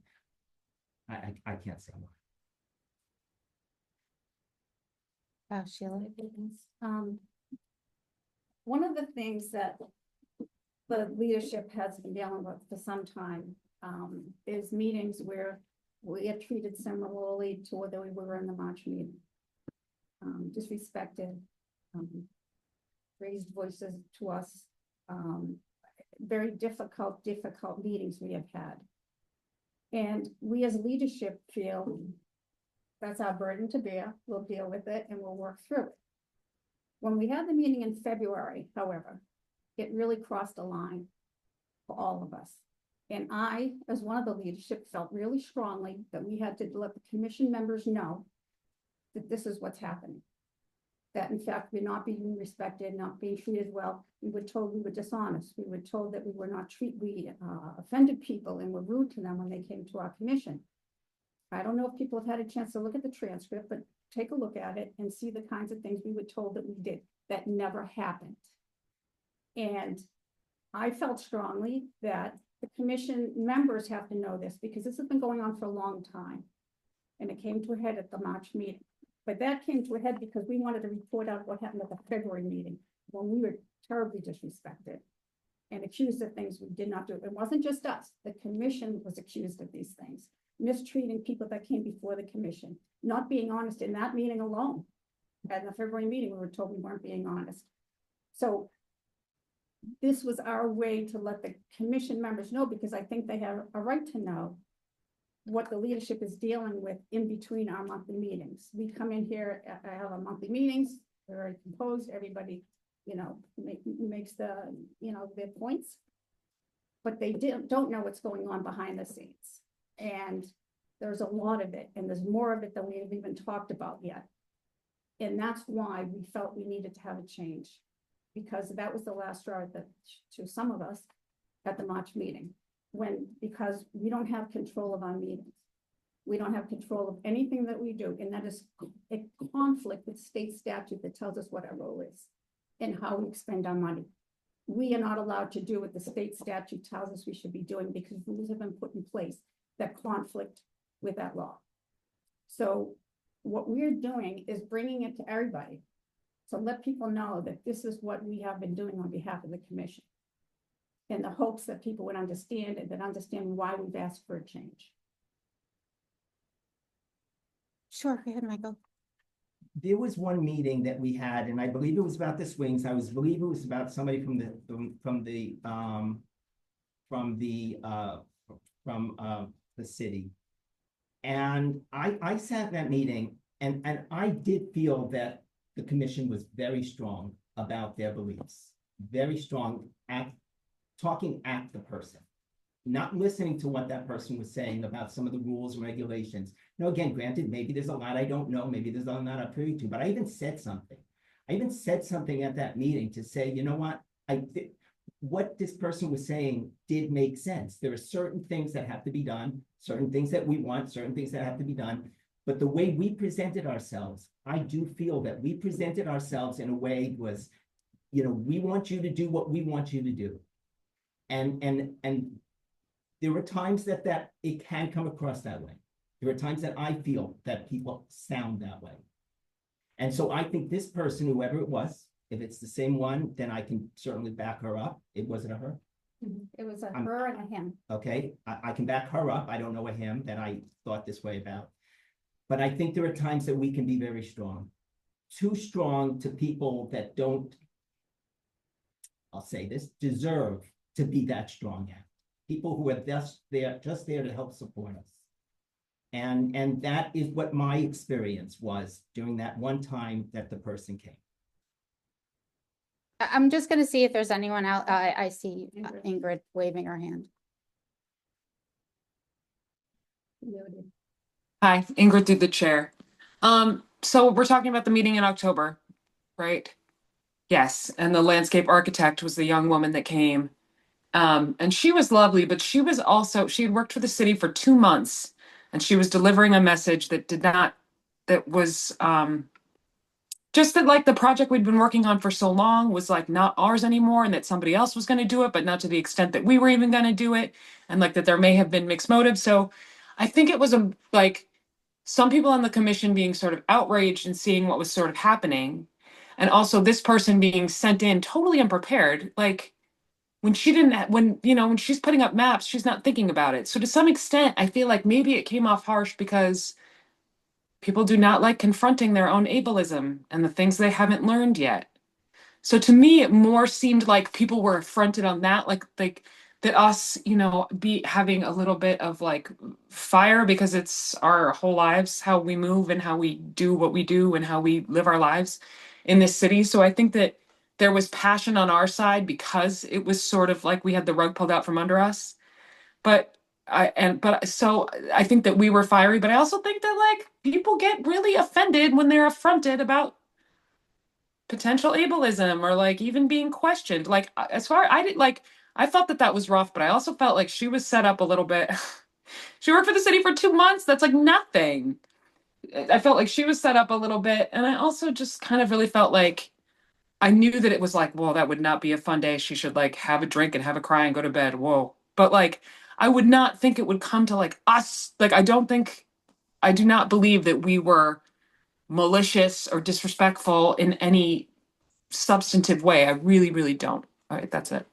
I can't say more. Sheila? One of the things that the leadership has been dealing with for some time, is meetings where we are treated similarly to whether we were in the March meeting. Disrespected, raised voices to us, very difficult meetings we have had. And we as leadership feel that's our burden to bear. We'll deal with it and we'll work through it. When we had the meeting in February, however, it really crossed a line for all of us. And I, as one of the leadership, felt really strongly that we had to let the commission members know that this is what's happening. that in fact we're not being respected, not being treated well. We were told we were dishonest. We were told that we were not we offended people and were rude to them when they came to our commission. I don't know if people have had a chance to look at the transcript, but take a look at it and see the kinds of things we were told that we did that never happened. And I felt strongly that the commission members have to know this because this has been going on for a long time. And it came to a head at the March meeting. But that came to a head because we wanted to report out what happened at the February meeting when we were terribly disrespected and accused of things we did not do. It wasn't just us. The commission was accused of these things, mistreating people that came before the commission, not being honest in that meeting alone. At the February meeting, we were told we weren't being honest. So this was our way to let the commission members know, because I think they have a right to know what the leadership is dealing with in between our monthly meetings. We come in here, I have our monthly meetings, they're very composed, everybody, makes the, their points, but they don't know what's going on behind the scenes. And there's a lot of it, and there's more of it than we've even talked about yet. And that's why we felt we needed to have a change, because that was the last straw to some of us at the March meeting. Because we don't have control of our meetings. We don't have control of anything that we do. And that is a conflict with state statute that tells us what our role is and how we expend our money. We are not allowed to do what the state statute tells us we should be doing because rules have been put in place that conflict with that law. So what we're doing is bringing it to everybody to let people know that this is what we have been doing on behalf of the commission, in the hopes that people would understand it, that understand why we've asked for a change. Sure, go ahead, Michael. There was one meeting that we had, and I believe it was about the swings. Believe it was about somebody from the city. And I sat in that meeting, and I did feel that the commission was very strong about their beliefs, very strong talking at the person, not listening to what that person was saying about some of the rules and regulations. Again, granted, maybe there's a lot I don't know, maybe there's a lot I'm not privy to, but I even said something. I even said something at that meeting to say, you know what, what this person was saying did make sense. There are certain things that have to be done, certain things that we want, certain things that have to be done. But the way we presented ourselves, I do feel that we presented ourselves in a way was, we want you to do what we want you to do. And there are times that it can come across that way. There are times that I feel that people sound that way. And so I think this person, whoever it was, if it's the same one, then I can certainly back her up. It wasn't a her. It was a her and a him. Okay, I can back her up. I don't know a him that I thought this way about. But I think there are times that we can be very strong. Too strong to people that don't, I'll say this, deserve to be that strong at. People who are just there to help support us. And that is what my experience was during that one time that the person came. I'm just going to see if there's anyone out. I see Ingrid waving her hand. Hi, Ingrid through the chair. So we're talking about the meeting in October, right? Yes, and the landscape architect was the young woman that came. And she was lovely, but she had worked for the city for 2 months, and she was delivering a message that was just that like the project we'd been working on for so long was like not ours anymore, and that somebody else was going to do it, but not to the extent that we were even going to do it, and like that there may have been mixed motives. So I think it was like some people on the commission being sort of outraged and seeing what was sort of happening, and also this person being sent in totally unprepared, like when she's putting up maps, she's not thinking about it. So to some extent, I feel like maybe it came off harsh because people do not like confronting their own ableism and the things they haven't learned yet. So to me, it more seemed like people were affronted on that, like that us, be having a little bit of like fire because it's our whole lives, how we move and how we do what we do and how we live our lives in this city. So I think that there was passion on our side because it was sort of like we had the rug pulled out from under us. So I think that we were fiery, but I also think that like people get really offended when they're affronted about potential ableism or like even being questioned. Like as far I did like I felt that that was rough, but I also felt like she was set up a little bit. She worked for the city for 2 months. That's like nothing. I felt like she was set up a little bit, and I also just kind of really felt like I knew that it was like, well, that would not be a fun day. She should like have a drink and have a cry and go to bed. Whoa. But like, I would not think it would come to like us. Like, I do not believe that we were malicious or disrespectful in any substantive way. I really, really don't. All right, that's it.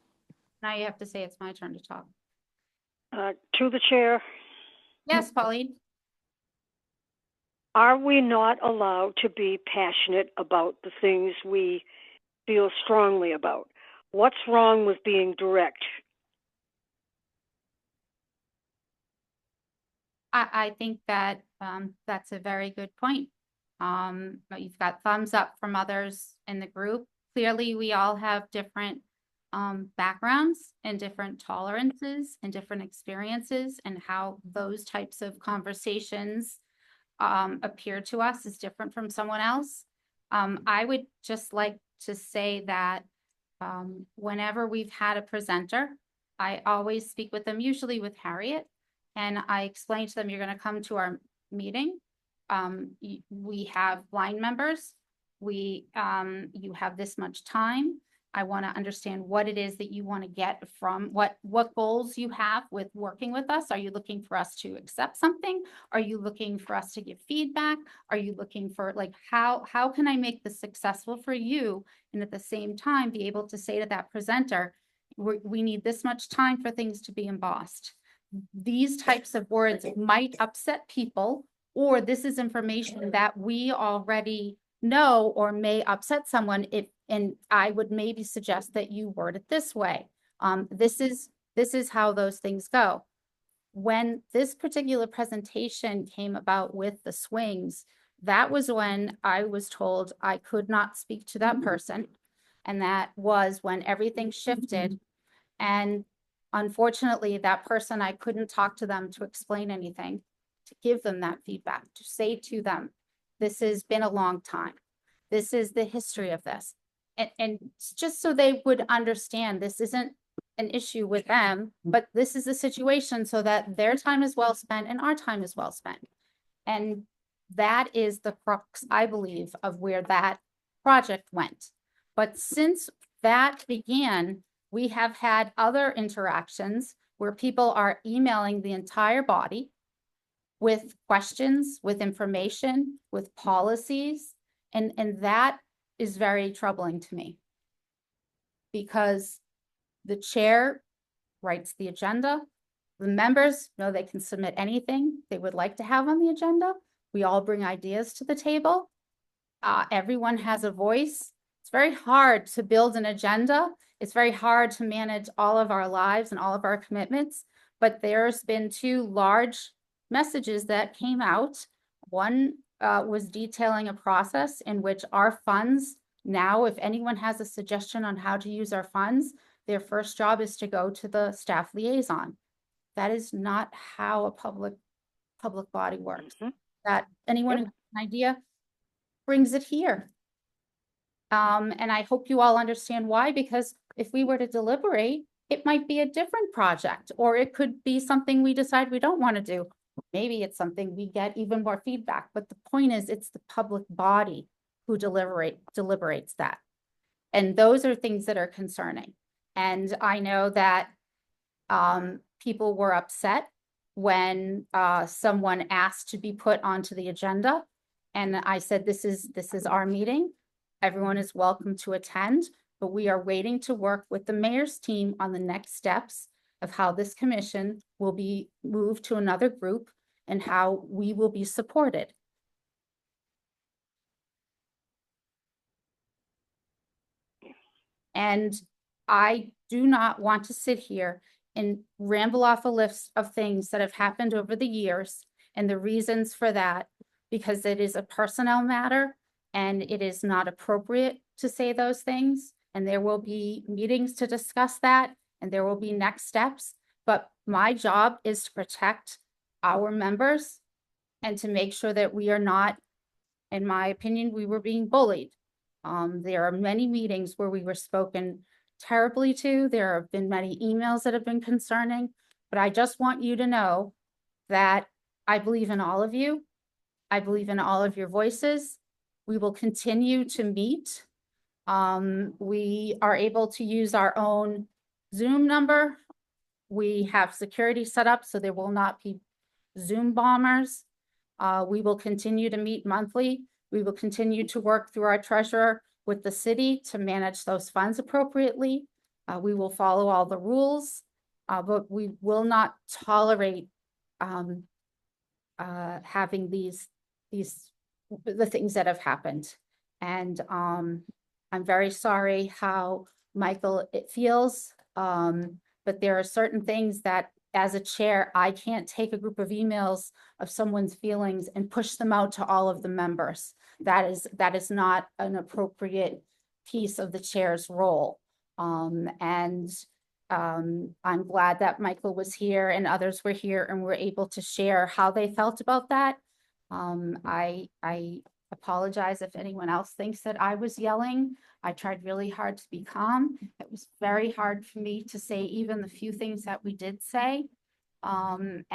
Now you have to say it's my turn to talk. To the chair, Yes, Pauline. are we not allowed to be passionate about the things we feel strongly about? What's wrong with being direct? I think that that's a very good point. But you've got thumbs up from others in the group. Clearly, we all have different backgrounds and different tolerances and different experiences, and how those types of conversations appear to us is different from someone else. I would just like to say that whenever we've had a presenter, I always speak with them, usually with Harriet, and I explain to them, you're going to come to our meeting. We have blind members. You have this much time. I want to understand what it is that you want to get from what goals you have with working with us. Are you looking for us to accept something? Are you looking for us to give feedback? Are you looking for like, how can I make this successful for you? And at the same time, be able to say to that presenter, we need this much time for things to be embossed. These types of words might upset people, or this is information that we already know or may upset someone and I would maybe suggest that you word it this way. This is how those things go. When this particular presentation came about with the swings, that was when I was told I could not speak to that person. And that was when everything shifted. And unfortunately, that person, I couldn't talk to them to explain anything, to give them that feedback, to say to them, this has been a long time. This is the history of this. And just so they would understand, this isn't an issue with them, but this is a situation so that their time is well spent and our time is well spent. And that is the crux, I believe, of where that project went. But since that began, we have had other interactions where people are emailing the entire body with questions, with information, with policies, and that is very troubling to me. Because the chair writes the agenda, the members know they can submit anything they would like to have on the agenda. We all bring ideas to the table. Everyone has a voice. It's very hard to build an agenda. It's very hard to manage all of our lives and all of our commitments, but there's been 2 large messages that came out. One was detailing a process in which our funds now, if anyone has a suggestion on how to use our funds, their first job is to go to the staff liaison. That is not how a public body works. That anyone who has an idea brings it here. And I hope you all understand why, because if we were to deliberate, it might be a different project, or it could be something we decide we don't want to do. Maybe it's something we get even more feedback, but the point is it's the public body who deliberates that. And those are things that are concerning. And I know that people were upset when someone asked to be put onto the agenda. And I said, this is our meeting. Everyone is welcome to attend, but we are waiting to work with the mayor's team on the next steps of how this commission will be moved to another group and how we will be supported. And I do not want to sit here and ramble off a list of things that have happened over the years and the reasons for that, because it is a personnel matter and it is not appropriate to say those things. And there will be meetings to discuss that, and there will be next steps. But my job is to protect our members and to make sure that we are not, in my opinion, we were being bullied. There are many meetings where we were spoken terribly to. There have been many emails that have been concerning, but I just want you to know that I believe in all of you. I believe in all of your voices. We will continue to meet. We are able to use our own Zoom number. We have security set up so there will not be Zoom bombers. We will continue to meet monthly. We will continue to work through our treasurer with the city to manage those funds appropriately. We will follow all the rules, but we will not tolerate having the things that have happened. And I'm very sorry how Michael it feels, but there are certain things that as a chair, I can't take a group of emails of someone's feelings and push them out to all of the members. That is not an appropriate piece of the chair's role. I'm glad that Michael was here and others were here and were able to share how they felt about that. I apologize if anyone else thinks that I was yelling. I tried really hard to be calm. It was very hard for me to say even the few things that we did say. I'm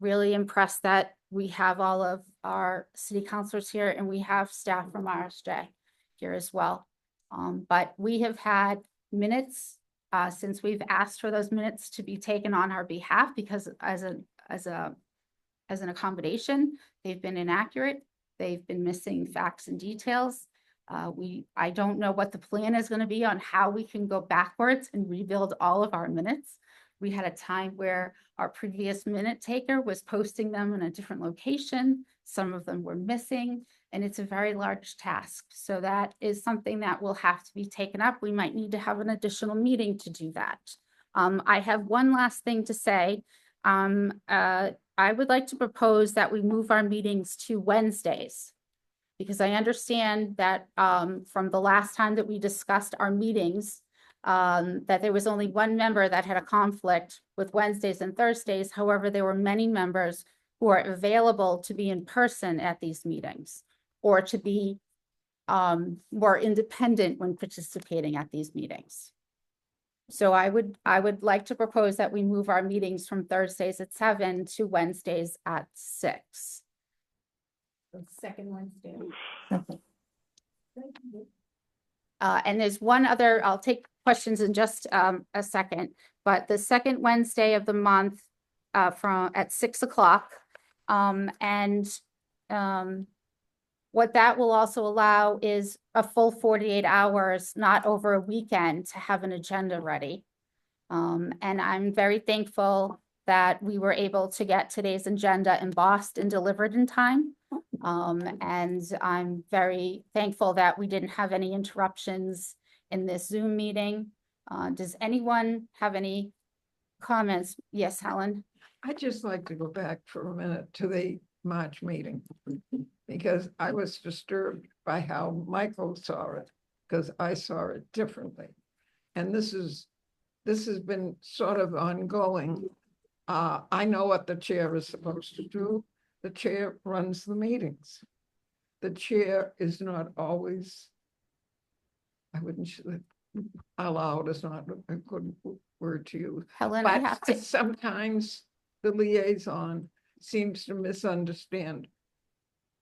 really impressed that we have all of our city councilors here and we have staff from RSJ here as well. But we have had minutes since we've asked for those minutes to be taken on our behalf because as an accommodation, they've been inaccurate. They've been missing facts and details. I don't know what the plan is going to be on how we can go backwards and rebuild all of our minutes. We had a time where our previous minute taker was posting them in a different location. Some of them were missing, and it's a very large task. So that is something that will have to be taken up. We might need to have an additional meeting to do that. I have one last thing to say. I would like to propose that we move our meetings to Wednesdays, because I understand that from the last time that we discussed our meetings, that there was only one member that had a conflict with Wednesdays and Thursdays. However, there were many members who are available to be in person at these meetings or to be more independent when participating at these meetings. So I would like to propose that we move our meetings from Thursdays at 7 to Wednesdays at 6. The second Wednesday. And there's one other, I'll take questions in just a second, but the second Wednesday of the month at 6 o'clock. What that will also allow is a full 48 hours, not over a weekend, to have an agenda ready. And I'm very thankful that we were able to get today's agenda embossed and delivered in time. And I'm very thankful that we didn't have any interruptions in this Zoom meeting. Does anyone have any comments? Yes, Helen. I'd just like to go back for a minute to the March meeting, because I was disturbed by how Michael saw it, because I saw it differently. And this has been sort of ongoing. I know what the chair is supposed to do. The chair runs the meetings. The chair is not always, I wouldn't, allowed is not a good word to use. Helen, but I have to. Sometimes the liaison seems to misunderstand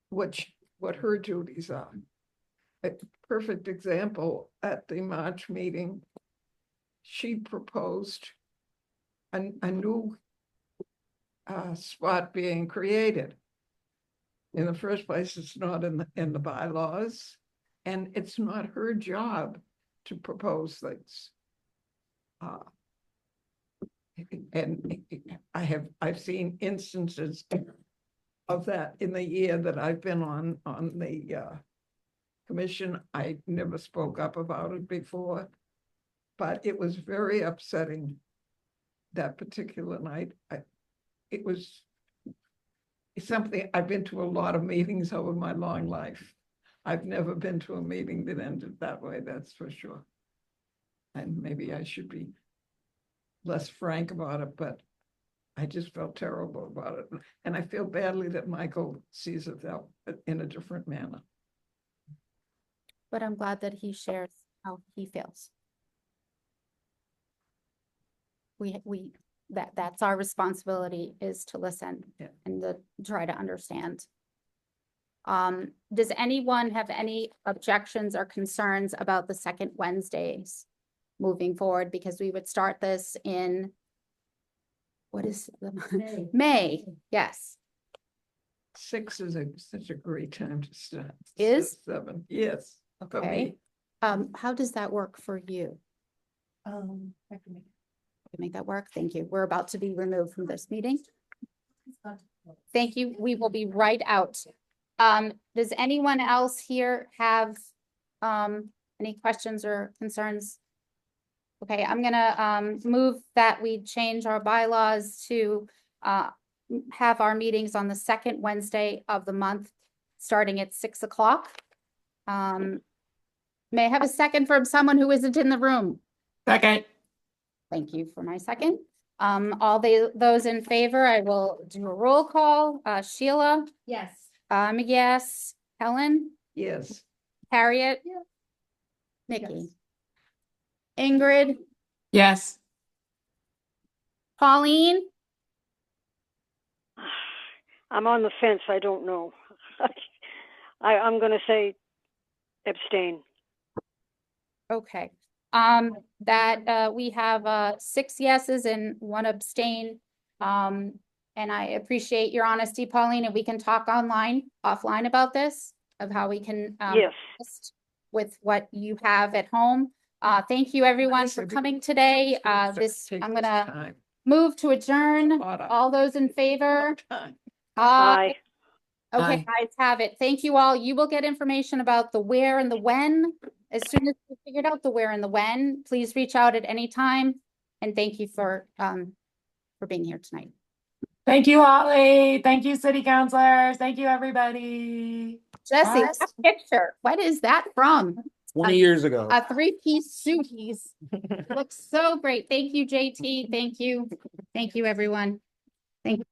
what her duties are. A perfect example, at the March meeting, she proposed a new spot being created. In the first place, it's not in the bylaws, and it's not her job to propose things. And I've seen instances of that in the year that I've been on the commission. I never spoke up about it before, but it was very upsetting that particular night. It was something, I've been to a lot of meetings over my long life. I've never been to a meeting that ended that way, that's for sure. And maybe I should be less frank about it, but I just felt terrible about it. And I feel badly that Michael sees it in a different manner. but I'm glad that he shares how he feels. That's our responsibility, is to listen and to try to understand. Does anyone have any objections or concerns about the second Wednesdays moving forward? Because we would start this in, what is the month? May, yes. 6 is such a great time to start. Is? 7, yes. For Okay. me. How does that work for you? I can Make that work. Thank you. We're about to be removed from this meeting. Thank you. We will be right out. Does anyone else here have any questions or concerns? Okay, I'm gonna move that we change our bylaws to have our meetings on the second Wednesday of the month, starting at 6 o'clock. May I have a second from someone who isn't in the room? Second. Thank you for my second. All those in favor, I will do a roll call. Sheila? Yes. Yes. Helen? Yes. Harriet? Yeah. Nikki? Ingrid? Yes. Pauline? I'm on the fence. I don't know. I'm going to say abstain. Okay. We have 6 yeses and 1 abstain. And I appreciate your honesty, Pauline, and we can talk offline about this, of how we can Yes. assist with what you have at home. Thank you everyone for coming today. I'm gonna move to adjourn. All those in favor? Aye. Okay, guys, have it. Thank you all. You will get information about the where and the when. As soon as we figured out the where and the when, please reach out at any time. And thank you for being here tonight. Thank you, Holly. Thank you, city councilors. Thank you, everybody. Jesse, Bye. that picture, what is that from? 20 years ago. A 3-piece suit. Looks so great. Thank you, JT. Thank you. Thank you, everyone. Thank you.